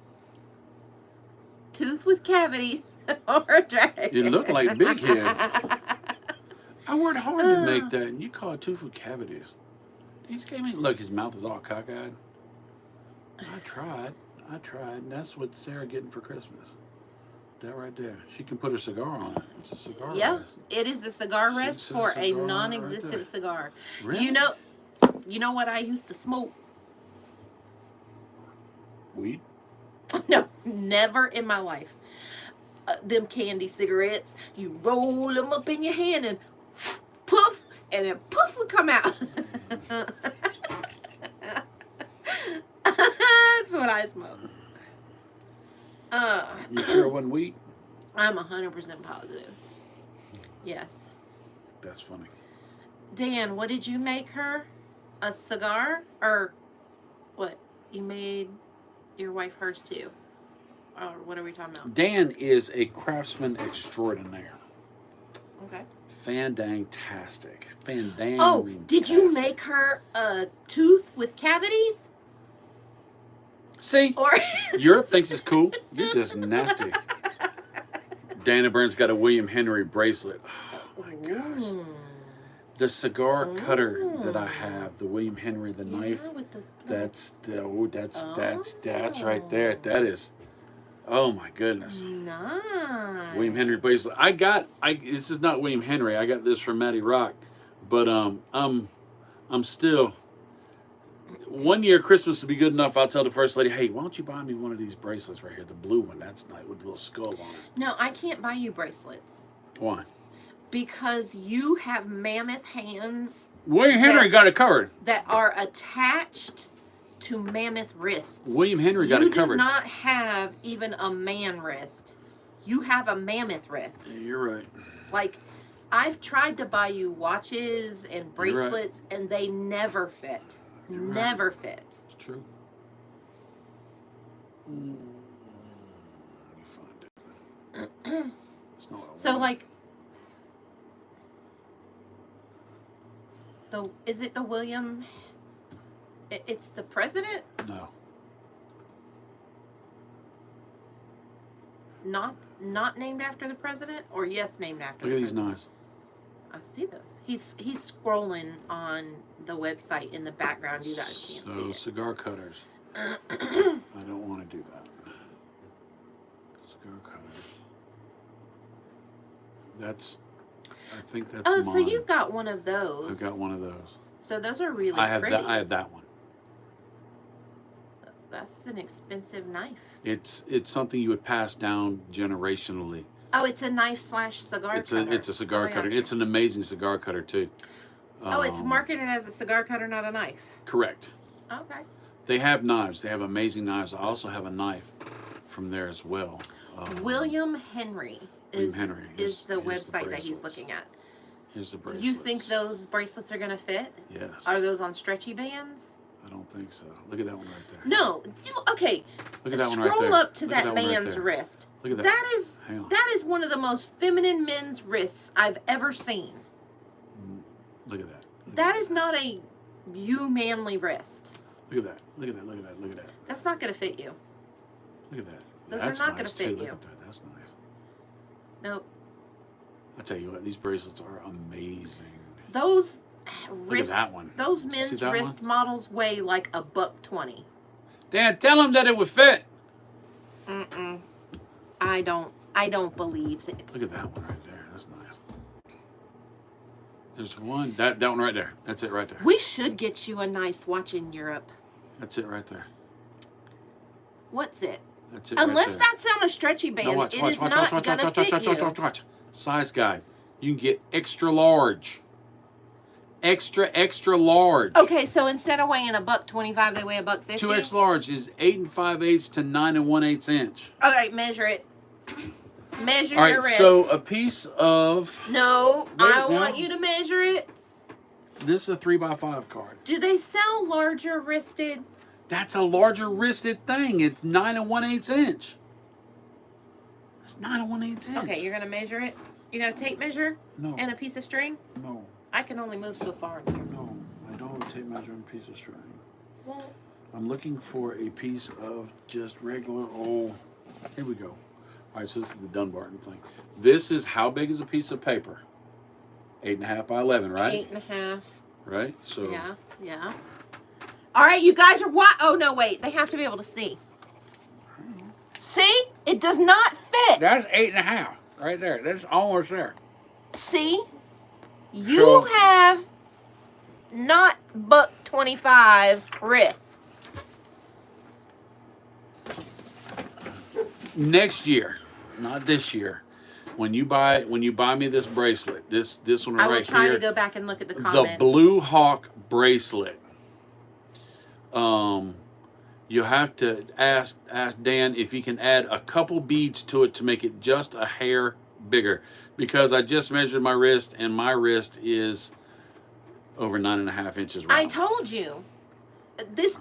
Tooth with cavities or a dragon? It looked like Big Head. I worked hard to make that, and you call it tooth with cavities. He's gave me look. His mouth is all cockeyed. I tried. That's what Sarah getting for Christmas. That right there. She can put her cigar on it. It's a cigar rest. It is a cigar rest for a non-existent right cigar. Really? You know what I used to smoke? Weed? No, never in my life. Them candy cigarettes. You roll them up in your hand and poof, and then poof would come out. That's what I smoke. You sure it wasn't weed? I'm 100% positive. Yes. That's funny. Dan, what did you make her? A cigar? Or what? You made your wife hers too? Or what are we talking about? Dan is a craftsman extraordinaire. Okay. Fandang-tastic. Fandang. Oh, did you make her a tooth with cavities? See? Or Europe thinks it's cool. You're just nasty. Dana Burns got a William Henry bracelet. Oh my gosh. The cigar cutter that I have, the William Henry, the knife. That's right there. That is, oh my goodness. Nice. William Henry bracelet. This is not William Henry. I got this from Matty Rock, but I'm still. One year Christmas will be good enough. I'll tell the First Lady, hey, why don't you buy me one of these bracelets right here, the blue one. That's nice with the little skull on it. No, I can't buy you bracelets. Why? Because you have mammoth hands. William Henry got it covered. That are attached to mammoth wrists. William Henry got it covered. You do not have even a man wrist. You have a mammoth wrist. You're right. Like, I've tried to buy you watches and bracelets, and they never fit. Never fit. It's true. Let me find it. It's not what I So, want. like, Is it the William? It's the president. No. Not named after the president, or yes, named after. Look the at these president? knives. I see those. He's scrolling on the website in the background. You guys can't see it. Cigar cutters. I don't want to do that. Cigar cutters. I think that's Oh, mine. so you've got one of those. I've got one of those. So those are really I pretty. have that one. That's an expensive knife. It's something you would pass down generationally. Oh, it's a knife / cigar cutter. It's a cigar cutter. Gotcha. It's an amazing cigar cutter too. Oh, it's marketed as a cigar cutter, not a knife. Correct. Okay. They have knives. They have amazing knives. I also have a knife from there as well. William Henry is the Here's the website that he's bracelets. looking at. Here's the bracelets. You think those bracelets are going to fit? Yes. Are those on stretchy bands? I don't think so. Look at that one right there. No. Okay. Look at that one right there. Scroll up to Look at that one right man's there. wrist. Look at that. Hang on. That is one of the most feminine men's wrists I've ever seen. Look at that. That is not a you manly wrist. Look at that. Look at that. Look at that. Look at that. That's not going to fit you. Look at that. Those That's are not nice going to fit too. you. Look at that. That's nice. Nope. I tell you what, these bracelets are amazing. Those Look at that one. Those See men's that wrist one? models weigh like $120. Dad, tell him that it would fit. Mm-mm. I don't believe that. Look at that one right there. That's nice. There's one. That one right there. That's it right there. We should get you a nice watch in Europe. That's it right there. What's it? That's it Unless right there. that's on a stretchy band, Now watch, it watch, is watch, not watch, gonna watch, fit watch, you. watch, watch, watch. Size guide. You can get extra large. Extra large. Okay, so instead of weighing $125, they weigh $150. 2X large is 8 5/8 to 9 1/8 inch. All right, measure it. Measure All your right, wrist. so a piece of No, Wait, I no. want you to measure it. this is a 3x5 card. Do they sell larger wristed? That's a larger wristed thing. It's 9 1/8 inch. That's 9 1/8 inch. Okay, you're gonna measure it. You got a tape measure No. and a piece of string. No. I can only move so far in here. No. I don't have a tape measure and a piece of string. Well, I'm looking for a piece of just regular old. Here we go. All right, so this is the Dunbarton thing. This is how big is a piece of paper? 8.5 by 11, right? 8.5. Right. So Yeah. All right, you guys are what? Oh no, wait. They have to be able to see. See? It does not fit. that's 8.5 right there. That's almost there. See? You So- have not $125 wrists. Next year, not this year, when you buy me this bracelet, this one I will right try here, to go back and look at the the comments. Blue Hawk bracelet. You have to ask Dan if he can add a couple beads to it to make it just a hair bigger, because I just measured my wrist and my wrist is over 9.5 inches round. I told you.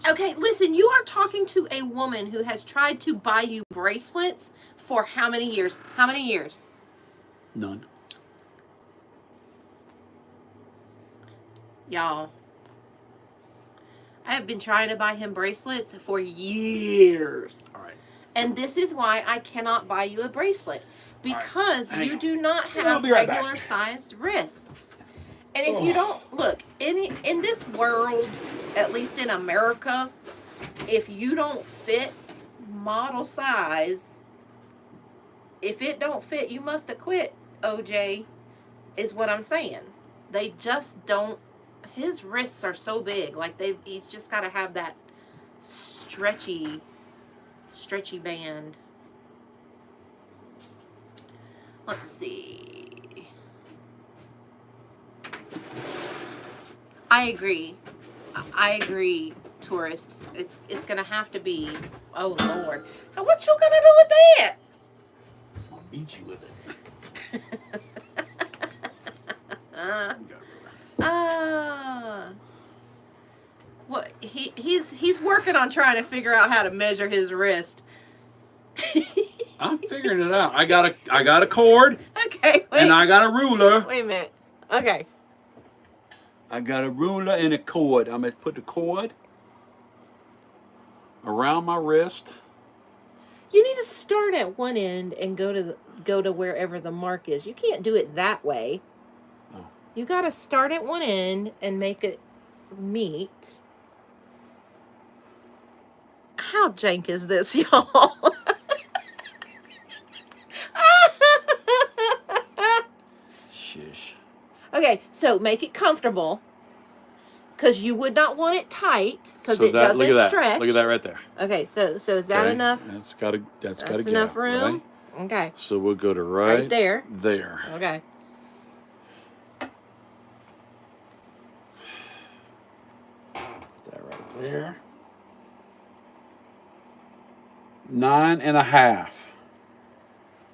Okay, listen, you are talking to a woman who has tried to buy you bracelets for how many years? How many years? None. Y'all, I have been trying to buy him bracelets for years. All right. And this is why I cannot buy you a bracelet. Because Hang you on. do not I'll have be right back. regular sized wrists. And if you don't, look, in this world, at least in America, if you don't fit model size, if it don't fit, you must have quit, OJ, is what I'm saying. They just don't, his wrists are so big. Like he's just got to have that stretchy band. Let's see. I agree. I agree, tourist. It's gonna have to be. Oh Lord! Now what you gonna do with that? I'll beat you with it. What he's working on trying to figure out how to measure his wrist. I'm figuring it out. I got a cord Okay, wait. and I got a ruler. Wait a minute. Okay. I got a ruler and a cord. I'm going to put the cord around my wrist. You need to start at one end and go to wherever the mark is. You can't do it that way. Oh. You got to start at one end and make it meet. How jank is this, y'all? Shish. Okay, so make it comfortable. Because you would not want it tight, because So it doesn't look at that. stretch. Look at that right there. Okay, so is that Okay, enough? That's got to That's gap, enough room? right? Okay. So we'll go to right there. There. Okay. Put that right there. 9.5.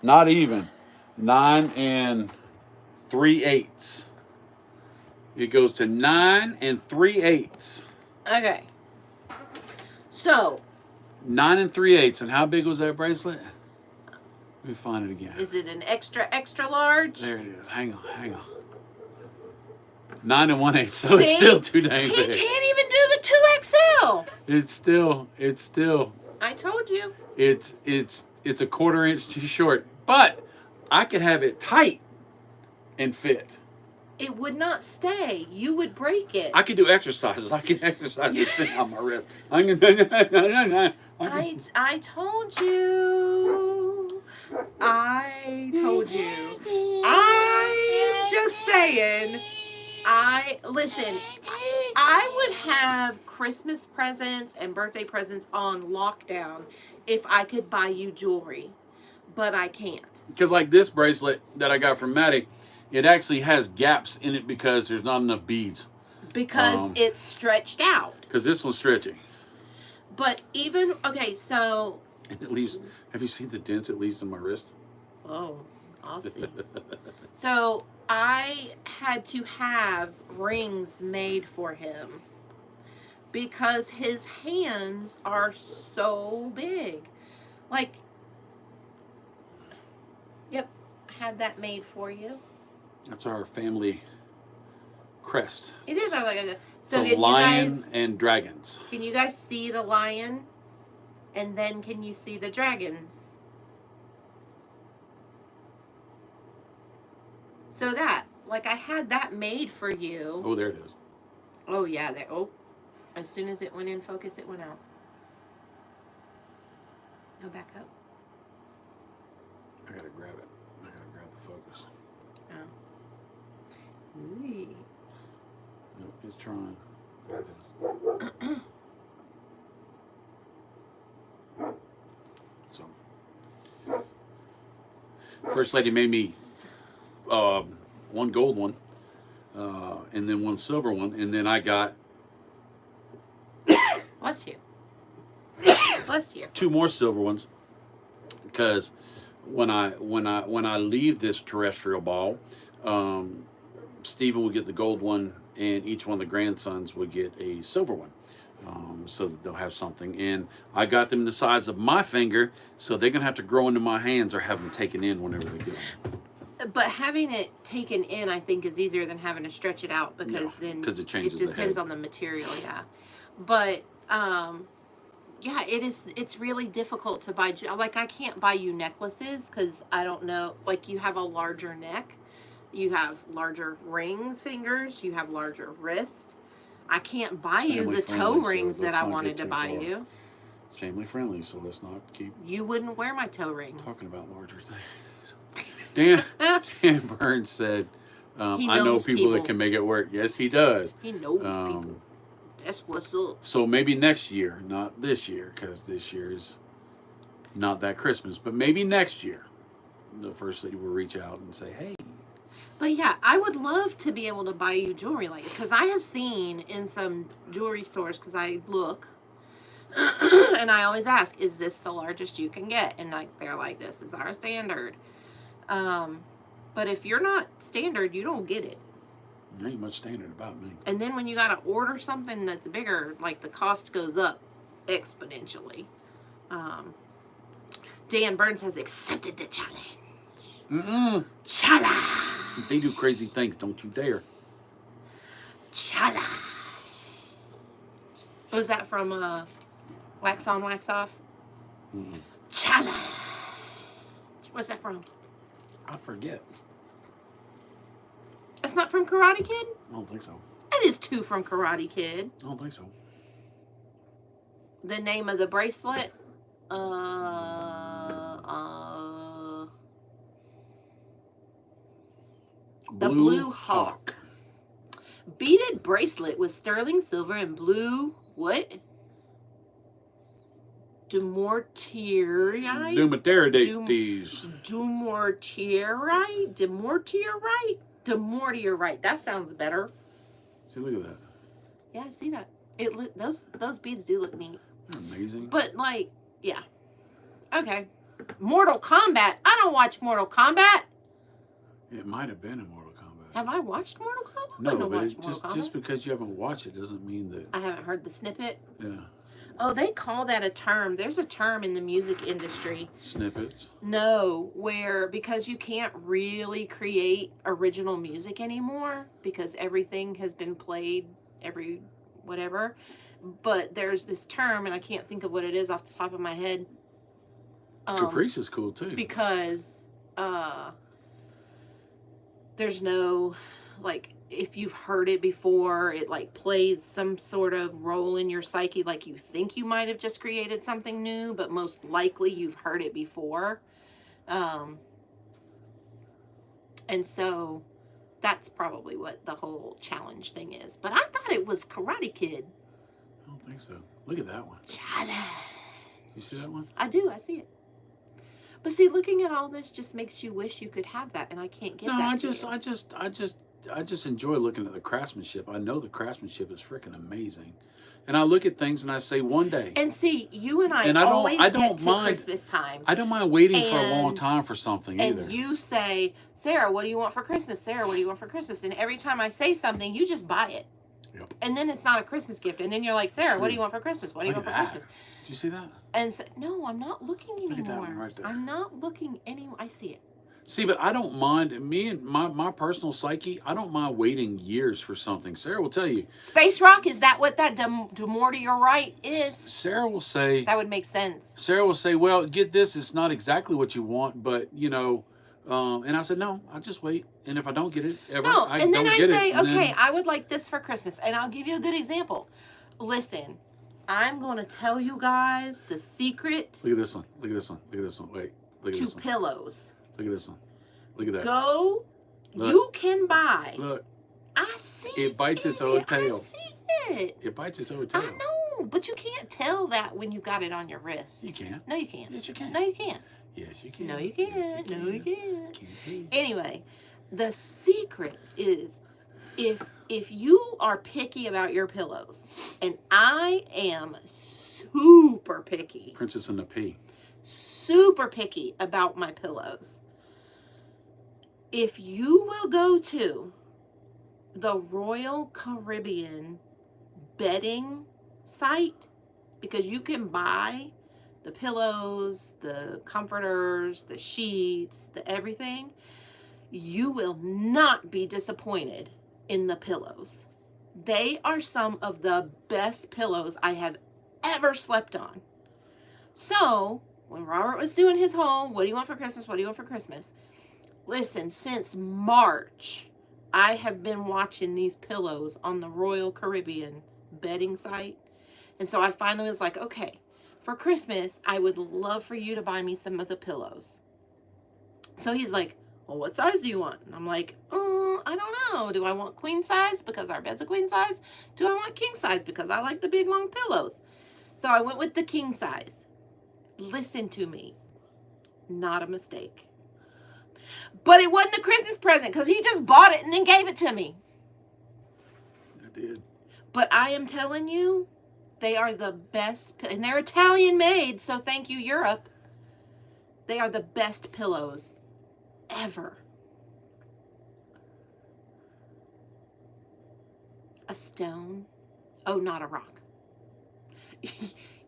Not even. 9 3/8. It goes to 9 3/8. Okay. So. 9 3/8. And how big was that bracelet? Let me find it again. Is it an extra large? There it is. Hang on. 9 1/8. So it's still too dang He big. can't even do the 2XL. It's still. I told you. It's a 1/4 inch too short. But I could have it tight and fit. It would not stay. You would break it. I could do exercises. I can exercise with thing on my wrist. I told you. I told you. I'm just saying. Listen. I would have Christmas presents and birthday presents on lockdown if I could buy you jewelry, but I can't. Because like this bracelet that I got from Maddie, it actually has gaps in it because there's not enough beads. Because it's stretched out. Because this one's stretchy. But even, okay, so. It leaves, have you seen the dents it leaves in my wrist? Oh, I'll see. So I had to have rings made for him because his hands are so big. Like, yep, I had that made for you. That's our family crest. It is. So it's a can lion you guys, and dragons. Can you guys see the lion? And then can you see the dragons? So that, like, I had that made for you. Oh, there it is. Oh, yeah, there. Oh, as soon as it went in focus, it went out. Go back up. I gotta grab it. I gotta grab the focus. Oh. Ooh. Nope, it's trying. There it is. So, First Lady made me one gold one, and then one silver one, and then I got Bless you. Bless you. 2 more silver ones because when I leave this terrestrial ball, Stephen will get the gold one, and each one of the grandsons will get a silver one, so that they'll have something. And I got them the size of my finger, so they're gonna have to grow into my hands or have them taken in whenever they get them. But having it taken in, I think, is easier than having to stretch it out because then it changes. It depends on the material, yeah. But yeah, it's really difficult to buy. Like, I can't buy you necklaces because I don't know. Like, you have a larger neck, you have larger rings, fingers, you have larger wrist. I can't buy you the toe rings that I wanted to buy you. It's family friendly, so let's not keep. You wouldn't wear my toe rings. Talking about larger things. Dan Burns said, I know people that can make it work. Yes, he does. He knows people. That's what's up. So maybe next year, not this year, because this year is not that Christmas, but maybe next year, the First Lady will reach out and say, hey. But yeah, I would love to be able to buy you jewelry like it, because I have seen in some jewelry stores, because I look, and I always ask, is this the largest you can get? And like they're like, this is our standard. But if you're not standard, you don't get it. There ain't much standard about me. And then when you got to order something that's bigger, like the cost goes up exponentially. Dan Burns has accepted the challenge. Chala! They do crazy things, don't you dare. Chala. Was that from Wax On, Wax Off? Mm-mm. Chala. What's that from? I forget. It's not from Karate Kid? I don't think so. It is too from Karate Kid. I don't think so. The name of the bracelet? The Blue Hawk. Beaded bracelet with sterling silver and blue, what? Dumortierite? Demortierite. That sounds better. See, look at that. Yeah, I see that. Those beads do look neat. They're amazing. But like, yeah. Okay. Mortal Kombat. I don't watch Mortal Kombat. It might have been in Mortal Kombat. Have I watched Mortal Kombat? No, but just because you haven't watched it doesn't mean that. I haven't heard the snippet. Yeah. Oh, they call that a term. There's a term in the music industry. Snippets. No, where because you can't really create original music anymore because everything has been played whatever. But there's this term, and I can't think of what it is off the top of my head. Caprice is cool too. Because there's no, like, if you've heard it before, it like plays some sort of role in your psyche, like you think you might have just created something new, but most likely you've heard it before. And so that's probably what the whole challenge thing is. But I thought it was Karate Kid. I don't think so. Look at that one. Challenge. You see that one? I do. I see it. But see, looking at all this just makes you wish you could have that, and I can't get that. No, I just enjoy looking at the craftsmanship. I know the craftsmanship is freaking amazing, and I look at things and I say one day. And see, you and I always get to Christmas time. I don't mind waiting for a long time for something either. And you say, Sarah, what do you want for Christmas? Sarah, what do you want for Christmas? And every time I say something, you just buy it. Yep. And then it's not a Christmas gift. And then you're like, Sarah, what do you want for Christmas? What do you want for Christmas? Did you see that? And so, no, I'm not looking anymore. Look at that one right there. I'm not looking anymore. I see it. See, but I don't mind, me and my personal psyche, I don't mind waiting years for something. Sarah will tell you. Space rock, is that what that Demortierite is? Sarah will say. That would make sense. Sarah will say, well, get this, it's not exactly what you want, but, you know, and I said, no, I'll just wait. And if I don't get it ever, I don't get it. And then I say, okay, I would like this for Christmas. And I'll give you a good example. Listen, I'm going to tell you guys the secret. Look at this one. Look at this one. Look at this one. Wait. Look at this one. To pillows. Look at this one. Look at that. Look. You can buy. Look. I see it. Bites its own tail. I see it. It bites its own tail. I know, but you can't tell that when you got it on your wrist. You can't. No, you can't. Yes, you can. No, you can't. Yes, you can. No, you can't. Yes, you No, you can't. Can't. Anyway, the secret is if you are picky about your pillows, and I am super picky. Princess and the Pea. Super picky about my pillows. If you will go to the Royal Caribbean bedding site, because you can buy the pillows, the comforters, the sheets, the everything, you will not be disappointed in the pillows. They are some of the best pillows I have ever slept on. So, when Robert was doing his whole, what do you want for Christmas? What do you want for Christmas? Listen, since March, I have been watching these pillows on the Royal Caribbean bedding site. And so I finally was like, okay, for Christmas, I would love for you to buy me some of the pillows. So he's like, well, what size do you want? And I'm like, I don't know. Do I want queen size because our bed's a queen size? Do I want king size because I like the big long pillows? So I went with the king size. Listen to me. Not a mistake. But it wasn't a Christmas present because he just bought it and then gave it to me. I did. But I am telling you, they are the best, and they're Italian made, so thank you, Europe. They are the best pillows ever. A stone. Oh, not a rock.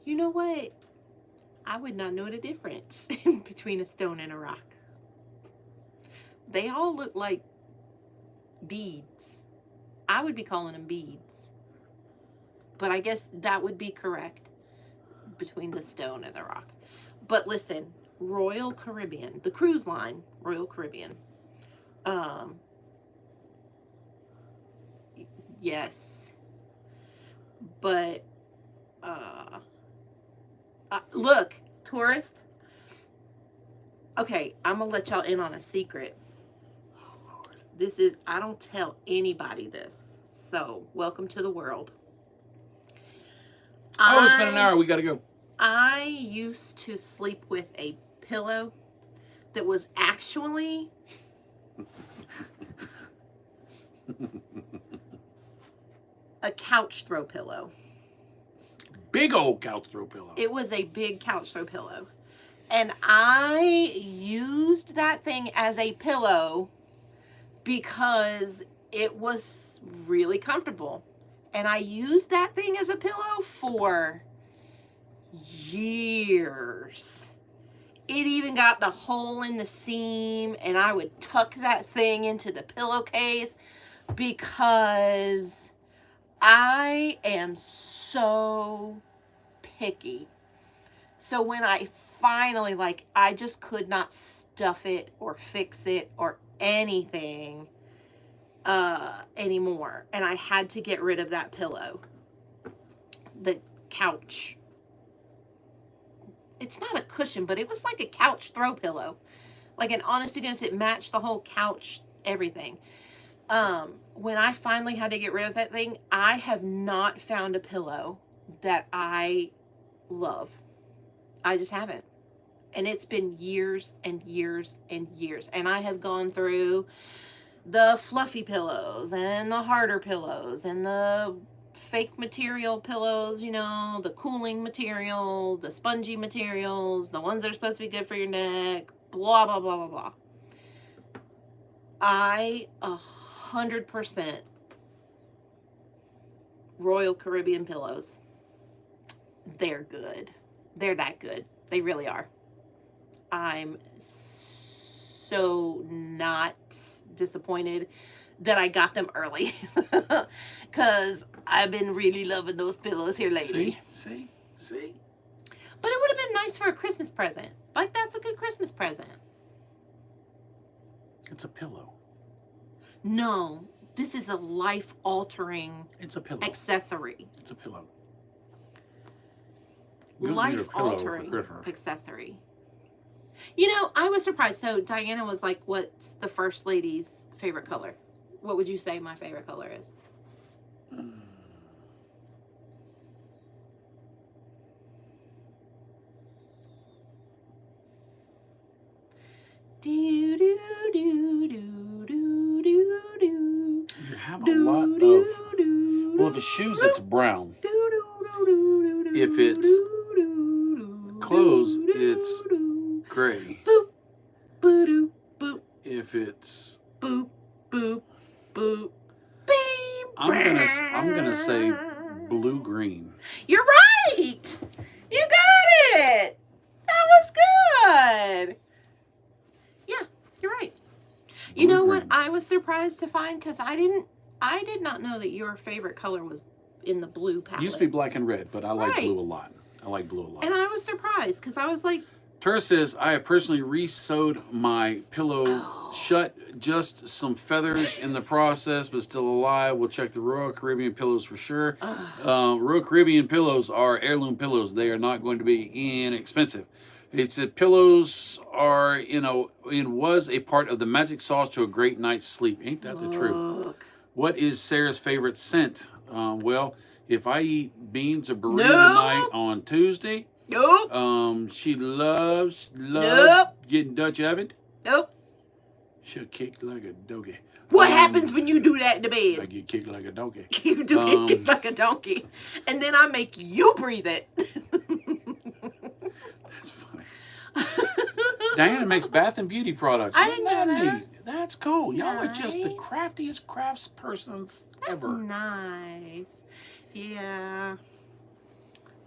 You know what? I would not know the difference between a stone and a rock. They all look like beads. I would be calling them beads. But I guess that would be correct between the stone and the rock. But listen, Royal Caribbean, the cruise line, Royal Caribbean. Yes. But, look, tourist. Okay, I'm going to let y'all in on a secret. This is, I don't tell anybody this. So, welcome to the world. Oh, it's been an hour. We got to go. I used to sleep with a pillow that was actually a couch throw pillow. Big old couch throw pillow. It was a big couch throw pillow. And I used that thing as a pillow because it was really comfortable. And I used that thing as a pillow for years. It even got the hole in the seam, and I would tuck that thing into the pillowcase because I am so picky. So when I finally, like, I just could not stuff it or fix it or anything anymore, and I had to get rid of that pillow. The couch. It's not a cushion, but it was like a couch throw pillow. Like, an honest to goodness, it matched the whole couch, everything. When I finally had to get rid of that thing, I have not found a pillow that I love. I just haven't. And it's been years and years and years. And I have gone through the fluffy pillows and the harder pillows and the fake material pillows, you know, the cooling material, the spongy materials, the ones that are supposed to be good for your neck, blah, blah, blah, blah, blah. I 100% Royal Caribbean pillows. They're good. They're that good. They really are. I'm so not disappointed that I got them early because I've been really loving those pillows here lately. See? But it would have been nice for a Christmas present. Like, that's a good Christmas present. It's a pillow. No, this is a life-altering It's a pillow. accessory. It's a pillow. Life-altering accessory. You know, I was surprised. So Diana was like, what's the first lady's favorite color? What would you say my favorite color is? Do do do do do do do. You have a lot of. Well, if it's shoes, it's brown. If it's clothes, it's gray. Boop, boop, boop. If it's Boop, boop, boop. Beep. I'm gonna say blue green. You're right. You got it. That was good. Yeah, you're right. You know what I was surprised to find, because I did not know that your favorite color was in the blue palette. It used to be black and red, but I like Right. blue a lot. I like blue a lot. And I was surprised because I was like, Tara says, I have personally re-sewed my pillow shut. Just some feathers in the process, but still alive. We'll check the Royal Caribbean pillows for sure. Royal Caribbean pillows are heirloom pillows. They are not going to be inexpensive. It said pillows are, was a part of the magic sauce to a great night's sleep. Ain't that the truth? What is Sarah's favorite scent? Well, if I eat beans or burrito tonight on Tuesday, nope. She loves getting Dutch oven. Nope. She'll kick like a donkey. What happens when you do that in the bed? I get kicked like a donkey. You do get kicked like a donkey. And then I make you breathe it. That's funny. Diana makes bath and beauty products. I didn't know that. Neat? That's cool. Y'all are just the Nice. craftiest craftspersons ever. Nice. Yeah.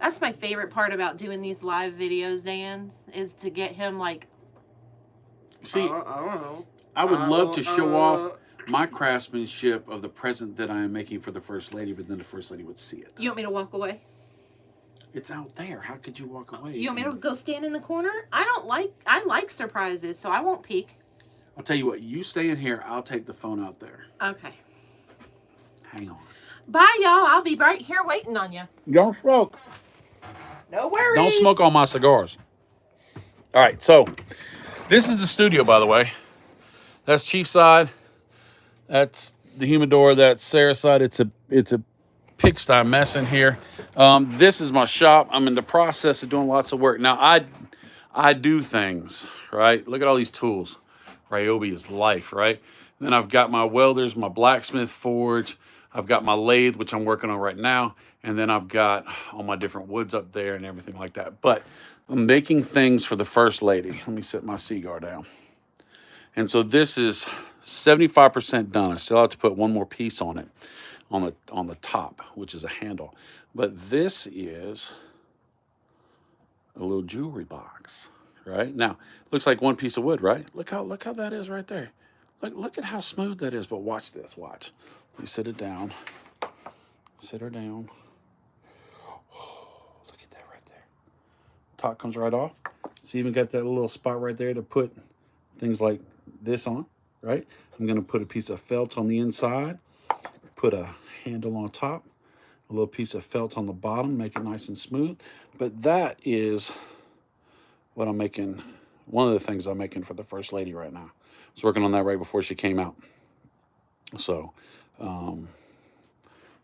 That's my favorite part about doing these live videos, Dan's, is to get him like, See, I don't know. I would love to show off my craftsmanship of the present that I am making for the First Lady, but then the First Lady would see it. You want me to walk away? It's out there. How could you walk away? You want me to go stand in the corner? I like surprises, so I won't peek. I'll tell you what, you stay in here, I'll take the phone out there. Okay. Hang on. Bye, y'all. I'll be right here waiting on you. Don't smoke. No worries. Don't smoke all my cigars. All right, so this is the studio, by the way. That's Chief's side. That's the humidor. That's Sarah's side. It's a pigsty mess in here. This is my shop. I'm in the process of doing lots of work. Now, I do things, right? Look at all these tools. Ryobi is life, right? And then I've got my welders, my blacksmith forge. I've got my lathe, which I'm working on right now. And then I've got all my different woods up there and everything like that. But I'm making things for the First Lady. Let me set my cigar down. And so this is 75% done. I still have to put one more piece on it, on the top, which is a handle. But this is a little jewelry box, right? Now, looks like one piece of wood, right? Look how that is right there. Look at how smooth that is. But watch this. Watch. Let me sit it down. Sit her down. Oh, look at that right there. Top comes right off. It's even got that little spot right there to put things like this on, right? I'm going to put a piece of felt on the inside, put a handle on top, a little piece of felt on the bottom, make it nice and smooth. But that is what I'm making, one of the things I'm making for the First Lady right now. I was working on that right before she came out. So,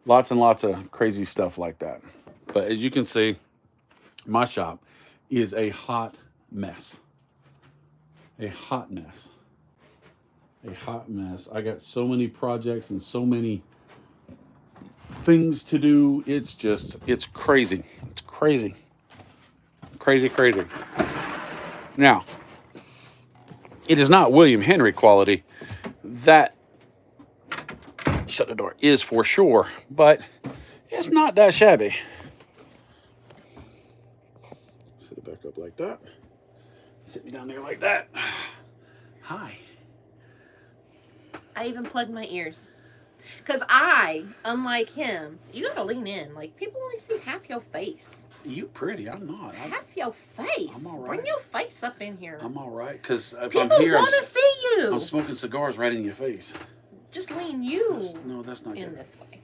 lots and lots of crazy stuff like that. But as you can see, my shop is a hot mess. A hot mess. A hot mess. I got so many projects and so many things to do. It's crazy. It's crazy. Crazy. Now, it is not William Henry quality. That, shut the door, is for sure, but it's not that shabby. Sit it back up like that. Sit me down there like that. Hi. I even plugged my ears. Because I, unlike him, you gotta lean in. Like, people only see half your face. You pretty, I'm not. Half your face. I'm all right. Bring your face up in here. I'm all right, because if People I'm here, want to see you. I'm smoking cigars right in your face. Just lean you No, that's not in good. this way.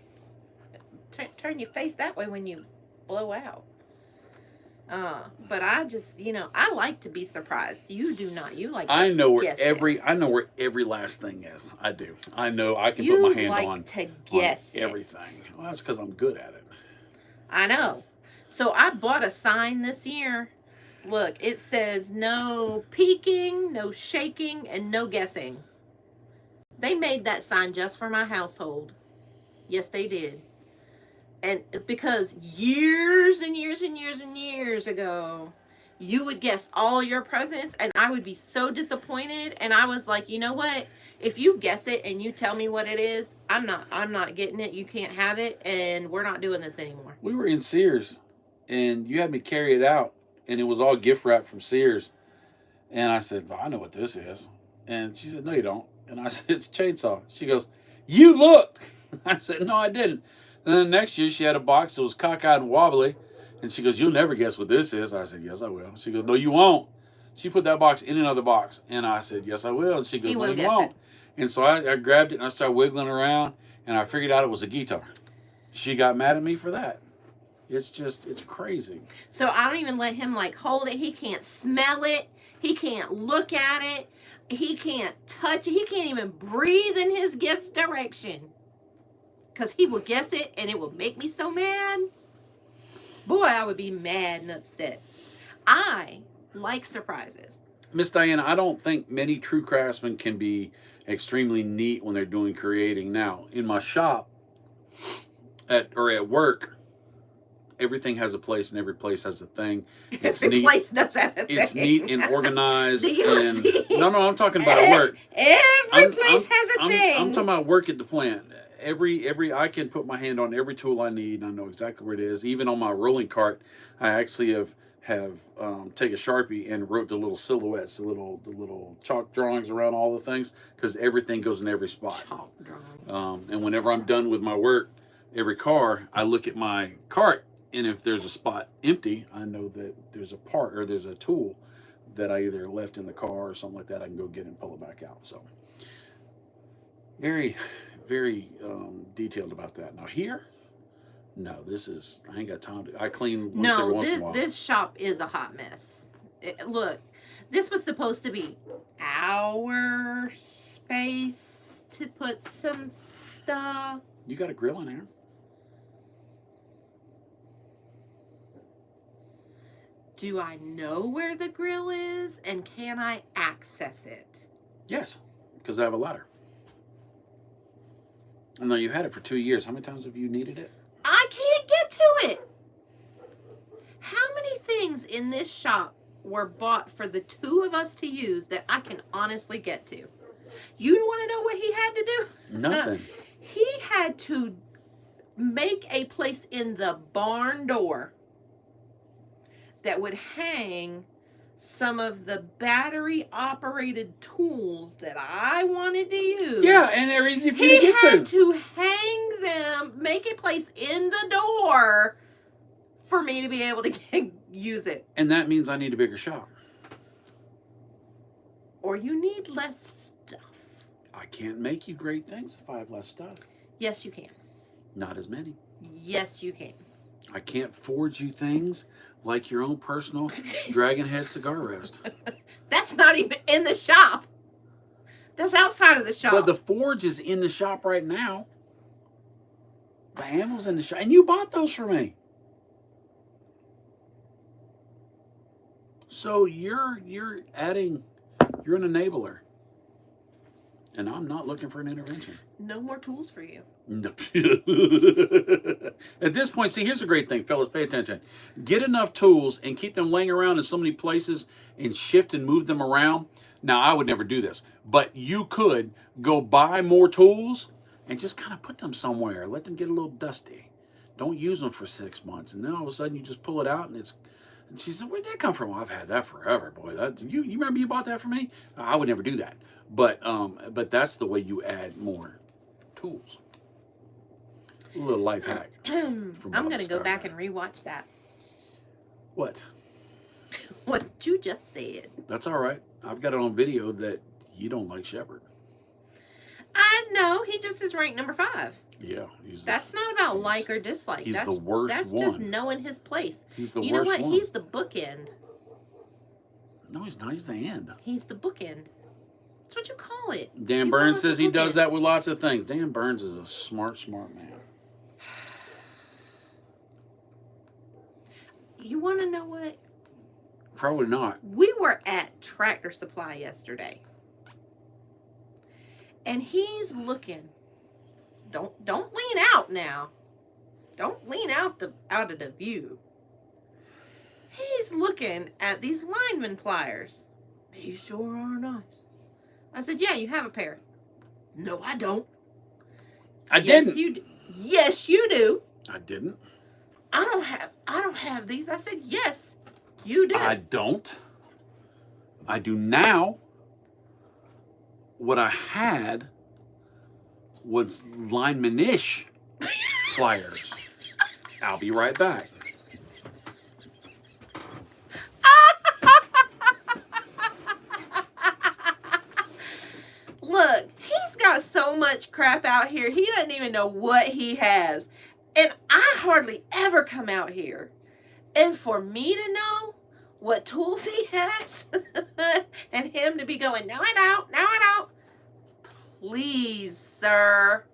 Turn your face that way when you blow out. But I just, I like to be surprised. You do not. You like. I know where guess it. I know where every last thing is. I do. I know. I can You put my hand like on to guess everything. Well, that's because I'm good at it. I know. So I bought a sign this year. Look, it says no peeking, no shaking, and no guessing. They made that sign just for my household. Yes, they did. And because years and years and years and years ago, you would guess all your presents and I would be so disappointed. And I was like, you know what? If you guess it and you tell me what it is, I'm not getting it. You can't have it. And we're not doing this anymore. We were in Sears and you had me carry it out and it was all gift wrap from Sears. And I said, well, I know what this is. And she said, no, you don't. And I said, it's a chainsaw. She goes, you looked. I said, no, I didn't. And then the next year she had a box that was cockeyed and wobbly. And she goes, you'll never guess what this is. I said, yes, I will. She goes, no, you won't. She put that box in another box. And I said, yes, I will. And she goes, no, you won't. And so I grabbed it and I started wiggling around. And I figured out it was a guitar. She got mad at me for that. It's crazy. So I don't even let him hold it. He can't smell it. He can't look at it. He can't touch it. He can't even breathe in his gift's direction. Because he will guess it and it will make me so mad. Boy, I would be mad and upset. I like surprises. Miss Diana, I don't think many true craftsmen can be extremely neat when they're doing creating. Now, in my shop at work, everything has a place and every place has a thing. It's every neat. Place does have a thing. It's neat and organized. Do you see? No, I'm talking about at work. Every place has a thing. I'm talking about work at the plant. I can put my hand on every tool I need and I know exactly where it is. Even on my rolling cart, I actually have take a Sharpie and wrote the little silhouettes, the little chalk drawings around all the things, because everything goes in every spot. Chalk drawing. And whenever I'm done with my work, every car, I look at my cart, and if there's a spot empty, I know that there's a part or there's a tool that I either left in the car or something like that. I can go get it and pull it back out. So very, very detailed about that. Now here, no, this is, I ain't got time to, I clean once every once in a while. This shop is a hot mess. Look, this was supposed to be our space to put some stuff. You got a grill in there? Do I know where the grill is, and can I access it? Yes, because I have a ladder. I know you had it for 2 years. How many times have you needed it? I can't get to it. How many things in this shop were bought for the two of us to use that I can honestly get to? You want to know what he had to do? Nothing. He had to make a place in the barn door that would hang some of the battery operated tools that I wanted to use. Yeah, and they're easy for you He to get had to. to hang them, make a place in the door for me to be able to use it. And that means I need a bigger shop. Or you need less stuff. I can't make you great things if I have less stuff. Yes, you can. Not as many. Yes, you can. I can't forge you things like your own personal Dragon Head cigar rest. That's not even in the shop. That's outside of the shop. But the forge is in the shop right now. The handle's in the shop. And you bought those for me. So you're adding, you're an enabler. And I'm not looking for an intervention. No more tools for you. No. At this point, see, here's a great thing, fellas. Pay attention. Get enough tools and keep them laying around in so many places and shift and move them around. Now, I would never do this, but you could go buy more tools and just kind of put them somewhere. Let them get a little dusty. Don't use them for 6 months. And then all of a sudden, you just pull it out and it's... And she said, where'd that come from? Well, I've had that forever, boy. You remember you bought that for me? I would never do that. But that's the way you add more tools. A little life hack. I'm going to go back and rewatch that. What? What you just said. That's all right. I've got it on video that you don't like Shepard. I know. He just is ranked number 5. Yeah. That's not about like or dislike. He's the worst That's one. just knowing his place. He's the worst one. You know what? He's the bookend. No, he's not. He's the end. He's the bookend. That's what you call it. Dan Burns says he does that with lots of things. Dan Burns is a smart man. You want to know what? Probably not. We were at Tractor Supply yesterday. And he's looking. Don't lean out now. Don't lean out of the view. He's looking at these lineman pliers. These sure are nice. I said, yeah, you have a pair. No, I don't. I didn't. Yes, you do. I didn't. I don't have these. I said, yes, you do. I don't. I do now. What I had was lineman-ish pliers. I'll be right back. Look, he's got so much crap out here. He doesn't even know what he has. And I hardly ever come out here. And for me to know what tools he has and him to be going, no, I don't, no, I don't. Please, sir.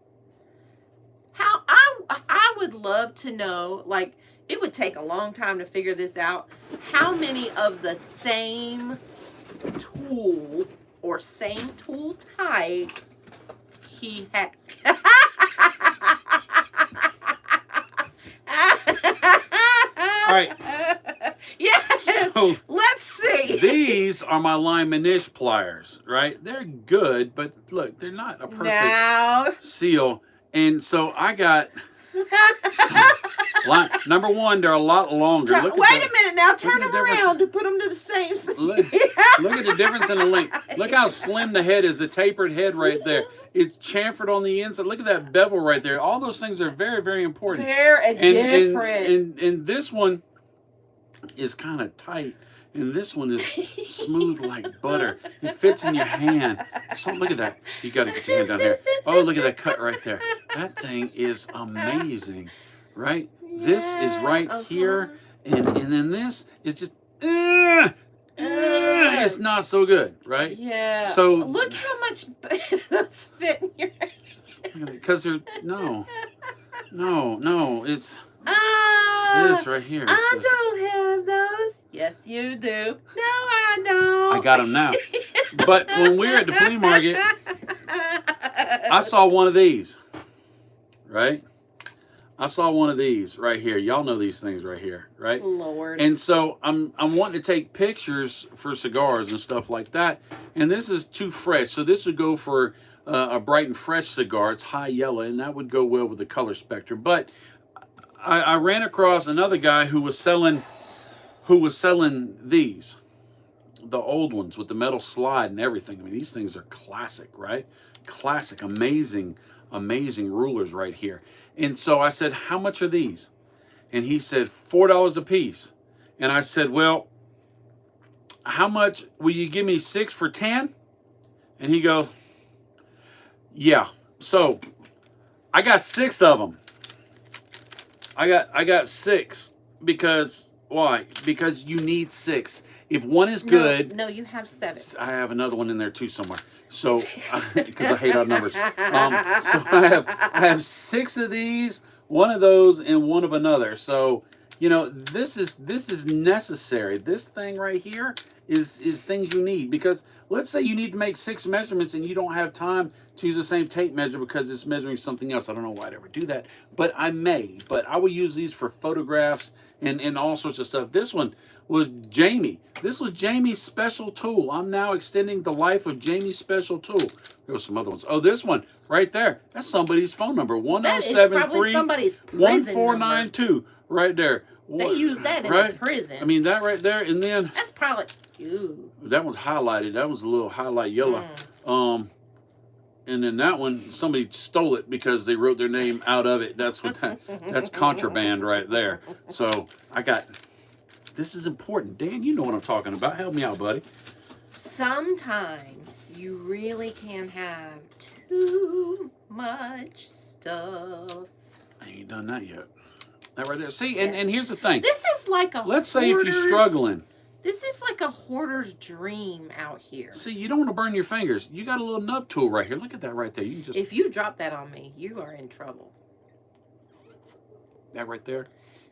I would love to know, like, it would take a long time to figure this out, how many of the same tool or same tool type he had. All right. Yes. So let's see. These are my lineman-ish pliers, right? They're good, but look, they're not a perfect seal. And so I got Number one, they're a lot longer. Wait a minute now. Turn them around to put them to the same. Look at the difference in the length. Look how slim the head is, the tapered head right there. It's chamfered on the inside. Look at that bevel right there. All those things are very, very important. Very different. And this one is kind of tight. And this one is smooth like butter. It fits in your hand. So look at that. You got to get your hand down here. Oh, look at that cut right there. That thing is amazing, right? Yeah, this is right here. And then this is just, it's not so good, right? Yeah. So look how much better those fit in your hand. Because they're, no, it's this right here. I don't have those. Yes, you do. No, I don't. I got them now. But when we were at the flea market, I saw one of these, right? I saw one of these right here. Y'all know these things right here, right? Lord. And so I'm wanting to take pictures for cigars and stuff like that. And this is too fresh. So this would go for a bright and fresh cigar. It's high yellow, and that would go well with the color spectrum. But I ran across another guy who was selling these, the old ones with the metal slide and everything. I mean, these things are classic, right? Classic, amazing rulers right here. And so I said, how much are these? And he said, $4 a piece. And I said, well, how much will you give me 6 for 10? And he goes, yeah. So I got 6 of them. I got 6 because why? Because you need 6. If one is good, no, you have 7. I have another one in there too somewhere. So because I hate odd numbers, so I have 6 of these, 1 of those, and 1 of another. So this is necessary. This thing right here is things you need, because let's say you need to make 6 measurements and you don't have time to use the same tape measure because it's measuring something else. I don't know why I'd ever do that, but I may. But I will use these for photographs and all sorts of stuff. This one was Jamie. This was Jamie's special tool. I'm now extending the life of Jamie's special tool. There were some other ones. Oh, this one right there. That's somebody's phone number. 1073-1492. Right there. They use that in a prison. I mean, that right there, and then that's probably, ooh. That one's highlighted. That was a little highlight yellow. And then that one, somebody stole it because they wrote their name out of it. That's contraband right there. So I got, this is important. Dan, you know what I'm talking about. Help me out, buddy. Sometimes you really can have too much stuff. I ain't done that yet. That right there. See, and here's the thing. This is like a Let's say if you're struggling. This is like a hoarder's dream out here. See, you don't want to burn your fingers. You got a little nub tool right here. Look at that right there. You can just, if you drop that on me, you are in trouble. That right there.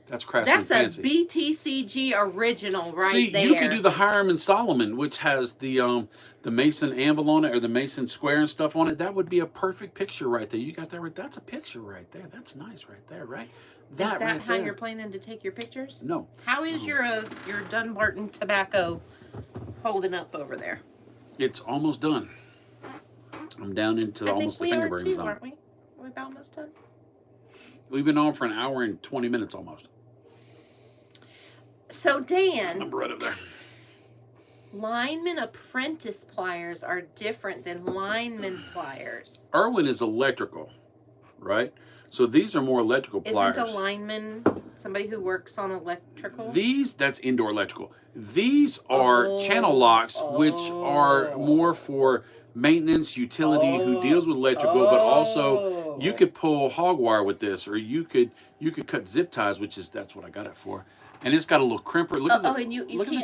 That's Craftsman Fancy. That's a BTCG original right there. See, you can do the Hiram and Solomon, which has the Mason anvil on it, or the Mason square and stuff on it. That would be a perfect picture right there. You got that right. That's a picture right there. That's nice right there, right? Is that right how you're planning to take your pictures? No. How is your Dunbarton tobacco holding up over there? It's almost done. I'm down into almost the finger burning zone. Aren't we? Are we about almost done? We've been on for an hour and 20 minutes almost. So Dan, I'm right up there. Lineman apprentice pliers are different than lineman pliers. Irwin is electrical, right? So these are more electrical pliers. Isn't a lineman somebody who works on electrical? That's indoor electrical. These are channel locks, which are more for maintenance, utility, who deals with electrical, but also you could pull hog wire with this, or you could cut zip ties, that's what I got it for. And it's got a little crimper. Look at the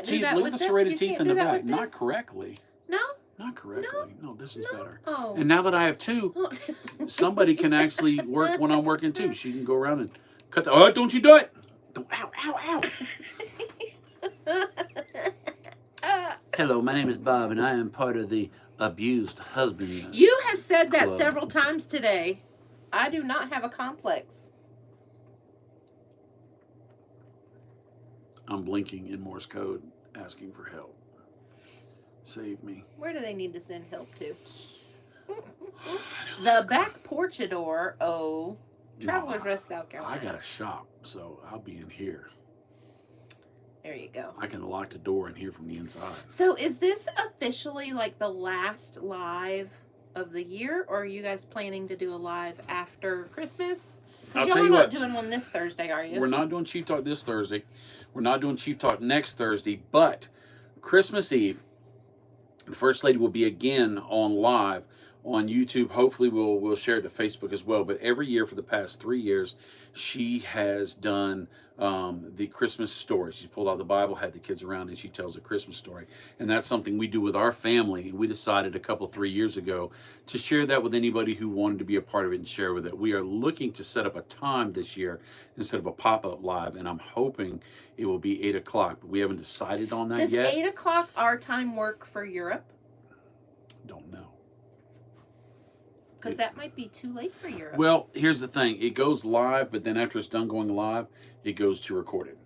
teeth. Look at the serrated teeth in the back. Not correctly. No. Not correctly. No, this is better. Oh. And now that I have 2, somebody can actually work when I'm working too. She can go around and cut the. Oh, don't you do it! Don't, ow, ow, ow! Hello, my name is Bob, and I am part of the abused husband. You have said that several times today. I do not have a complex. I'm blinking in Morse code, asking for help. Save me. Where do they need to send help to? The back porchador, Travelers No, Rest, South I Carolina. got to shop, so I'll be in here. There you go. I can lock the door in here from the inside. So is this officially like the last live of the year, or are you guys planning to do a live after Christmas? I'll Because y'all tell are you not what. doing one this Thursday, are you? We're not doing Chief Talk this Thursday. We're not doing Chief Talk next Thursday, but Christmas Eve, the First Lady will be again on live on YouTube. Hopefully we'll share it to Facebook as well. But every year for the past 3 years, she has done the Christmas story. She's pulled out the Bible, had the kids around, and she tells a Christmas story. And that's something we do with our family. And we decided 3 years ago to share that with anybody who wanted to be a part of it and share with it. We are looking to set up a time this year instead of a pop-up live, and I'm hoping it will be 8 o'clock. But we haven't decided on that Does yet. 8 o'clock our time work for Europe? Don't know. Because that might be too late for Europe. Well, here's the thing. It goes live, but then after it's done going live, it goes to recorded.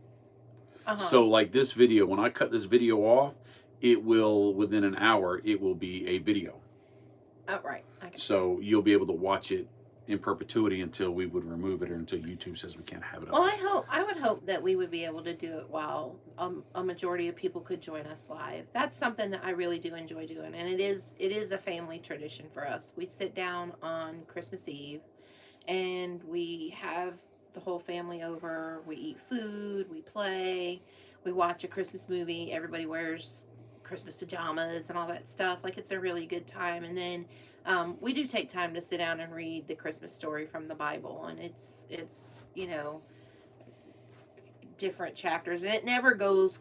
So like this video, when I cut this video off, it will, within an hour, it will be a video. Oh, right. I guess. So you'll be able to watch it in perpetuity until we would remove it or until YouTube says we can't have it up. Well, I would hope that we would be able to do it while a majority of people could join us live. That's something that I really do enjoy doing, and it is a family tradition for us. We sit down on Christmas Eve, and we have the whole family over. We eat food, we play, we watch a Christmas movie. Everybody wears Christmas pajamas and all that stuff. Like, it's a really good time. And then we do take time to sit down and read the Christmas story from the Bible, and it's different chapters, and it never goes,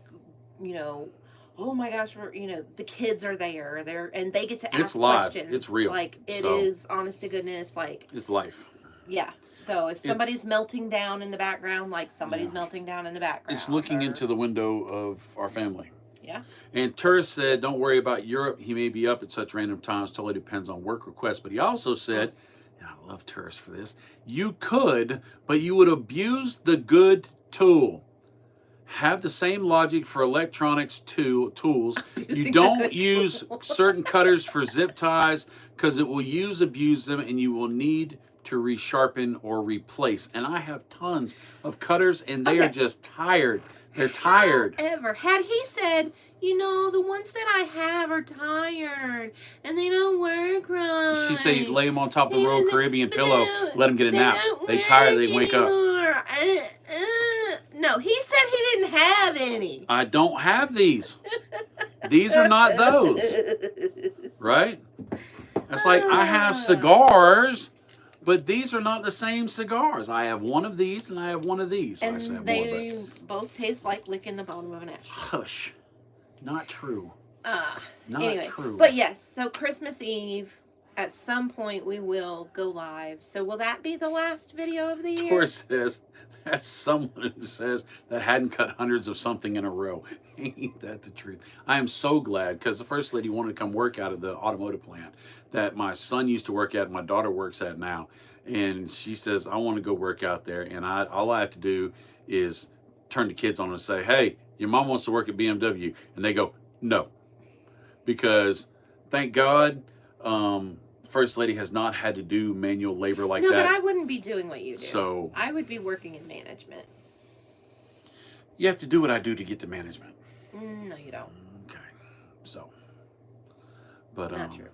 oh my gosh, the kids are there, and they get to ask It's live. questions. It's real. Like, it So- is, honest to goodness, like, It's life. yeah. So if somebody's melting down in the background, like, somebody's Yeah. melting down in the background. It's looking or- into the window of our family. Yeah. And Tourist said, don't worry about Europe. He may be up at such random times. Totally depends on work requests. But he also said, and I love Tourist for this, you could, but you would abuse the good tool. Have the same logic for electronics tools. Abusing You the don't good use tool. certain cutters for zip ties because it will abuse them, and you will need to resharpen or replace. And I have tons of cutters, and they are just tired. They're tired. However, had he said, the ones that I have are tired and they don't work right. She said you lay them on top of the Royal Caribbean pillow, let them get a They nap. don't They tired, they work wake up. anymore. No, he said he didn't have any. I don't have these. These are not those, right? It's like I have cigars, but these are not the same cigars. I have one of these and I have one of these. And Actually, I have they more, both taste like licking the bottom of an but ashtray. hush, not true. Not Anyway, true. but yes, so Christmas Eve, at some point we will go live. So will that be the last video of the year? Tor says that's someone who says that hadn't cut hundreds of something in a row. Ain't that the truth? I am so glad, because the First Lady wanted to come work out of the automotive plant that my son used to work at and my daughter works at now. And she says, I want to go work out there. And all I have to do is turn the kids on and say, hey, your mom wants to work at BMW. And they go, no. Because thank God, First Lady has not had to do manual labor like that. No, but I wouldn't be doing what you do. So I would be working in management. you have to do what I do to get to management. No, you don't. Okay. So, but Not true.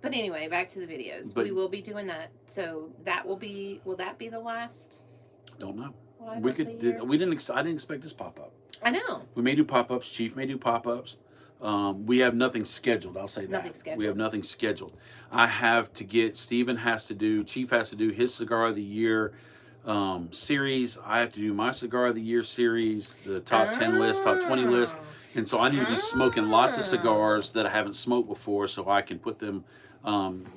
But anyway, back to the videos. But- We will be doing that. So that will that be the last don't know. live We of could. the year? I didn't expect this pop up. I know. We may do pop ups. Chief may do pop ups. We have nothing scheduled. I'll say that. Nothing scheduled. We have nothing scheduled. I have to get. Chief has to do his Cigar of the Year series. I have to do my Cigar of the Year series, the top 10 list, top 20 list. And so I need to be smoking lots of cigars that I haven't smoked before so I can put them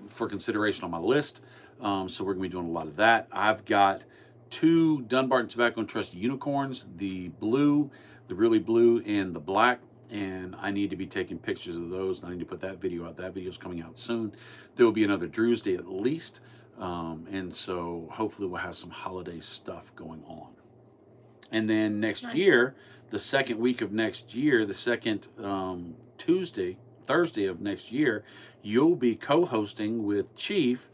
for consideration on my list. So we're going to be doing a lot of that. I've got 2 Dunbarton Tobacco and Trust unicorns, the blue, the really blue, and the black. And I need to be taking pictures of those. And I need to put that video out. That video is coming out soon. There will be another Drew's Day at least. And so hopefully we'll have some holiday stuff going on. And then next year, the second week of next year, the second Thursday of next year, you'll be co-hosting with Chief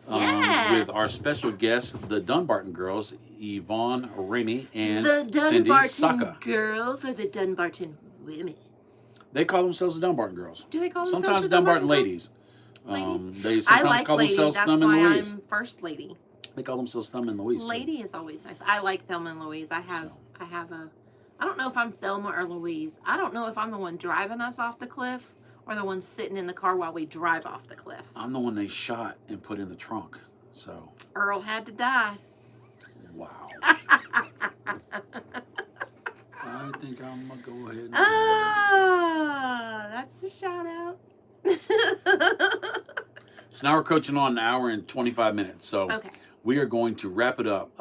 Yeah. with our special guests, the Dunbarton girls, Yvonne Ramey and The Cindy Dunbarton Saka. girls or the Dunbarton women? They call themselves the Dunbarton girls. Do they call themselves Sometimes the Dunbarton girls? ladies. Ladies? They I sometimes like call lady. themselves That's Thumb and why Louise. I'm first lady. They call themselves Thumb and Louise. Lady too. is always nice. I like Thelma and Louise. I have a. I don't know if I'm Thelma or Louise. I don't know if I'm the one driving us off the cliff or the one sitting in the car while we drive off the cliff. I'm the one they shot and put in the trunk. So. Earl had to die. Wow. I think I'm gonna go ahead. And That's a shout out. So now we're coaching on an hour and 25 minutes. So Okay. we are going to wrap it up.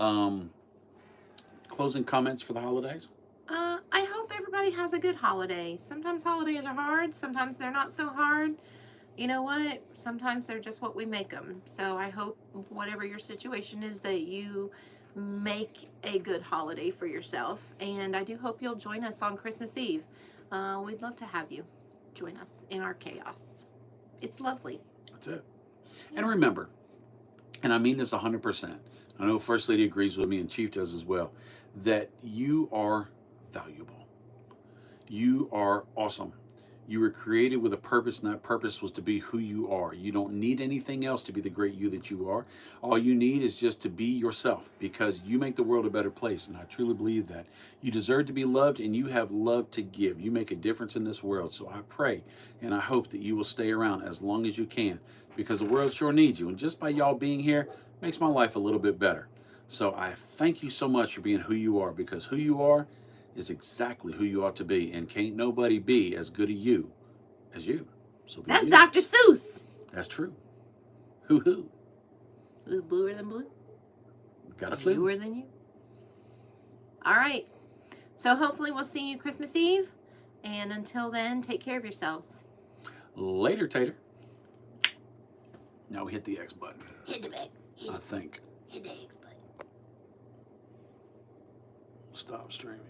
Closing comments for the holidays? I hope everybody has a good holiday. Sometimes holidays are hard. Sometimes they're not so hard. You know what? Sometimes they're just what we make them. So I hope whatever your situation is that you make a good holiday for yourself. And I do hope you'll join us on Christmas Eve. We'd love to have you join us in our chaos. It's lovely. That's it. And remember, and I mean this 100%, I know First Lady agrees with me and Chief does as well, that you are valuable. You are awesome. You were created with a purpose, and that purpose was to be who you are. You don't need anything else to be the great you that you are. All you need is just to be yourself, because you make the world a better place, and I truly believe that. You deserve to be loved, and you have love to give. You make a difference in this world, so I pray and I hope that you will stay around as long as you can, because the world sure needs you, and just by y'all being here makes my life a little bit better. So I thank you so much for being who you are, because who you are is exactly who you ought to be, and can't nobody be as good a you as you. So That's you. Dr. Seuss. That's true. Who? Who's bluer than blue? Got a flu. Bluer than you. All right. So hopefully we'll see you Christmas Eve. And until then, take care of yourselves. Later, Tater. Now we hit the X button. Hit the back. I think. Hit the X button. Stop streaming.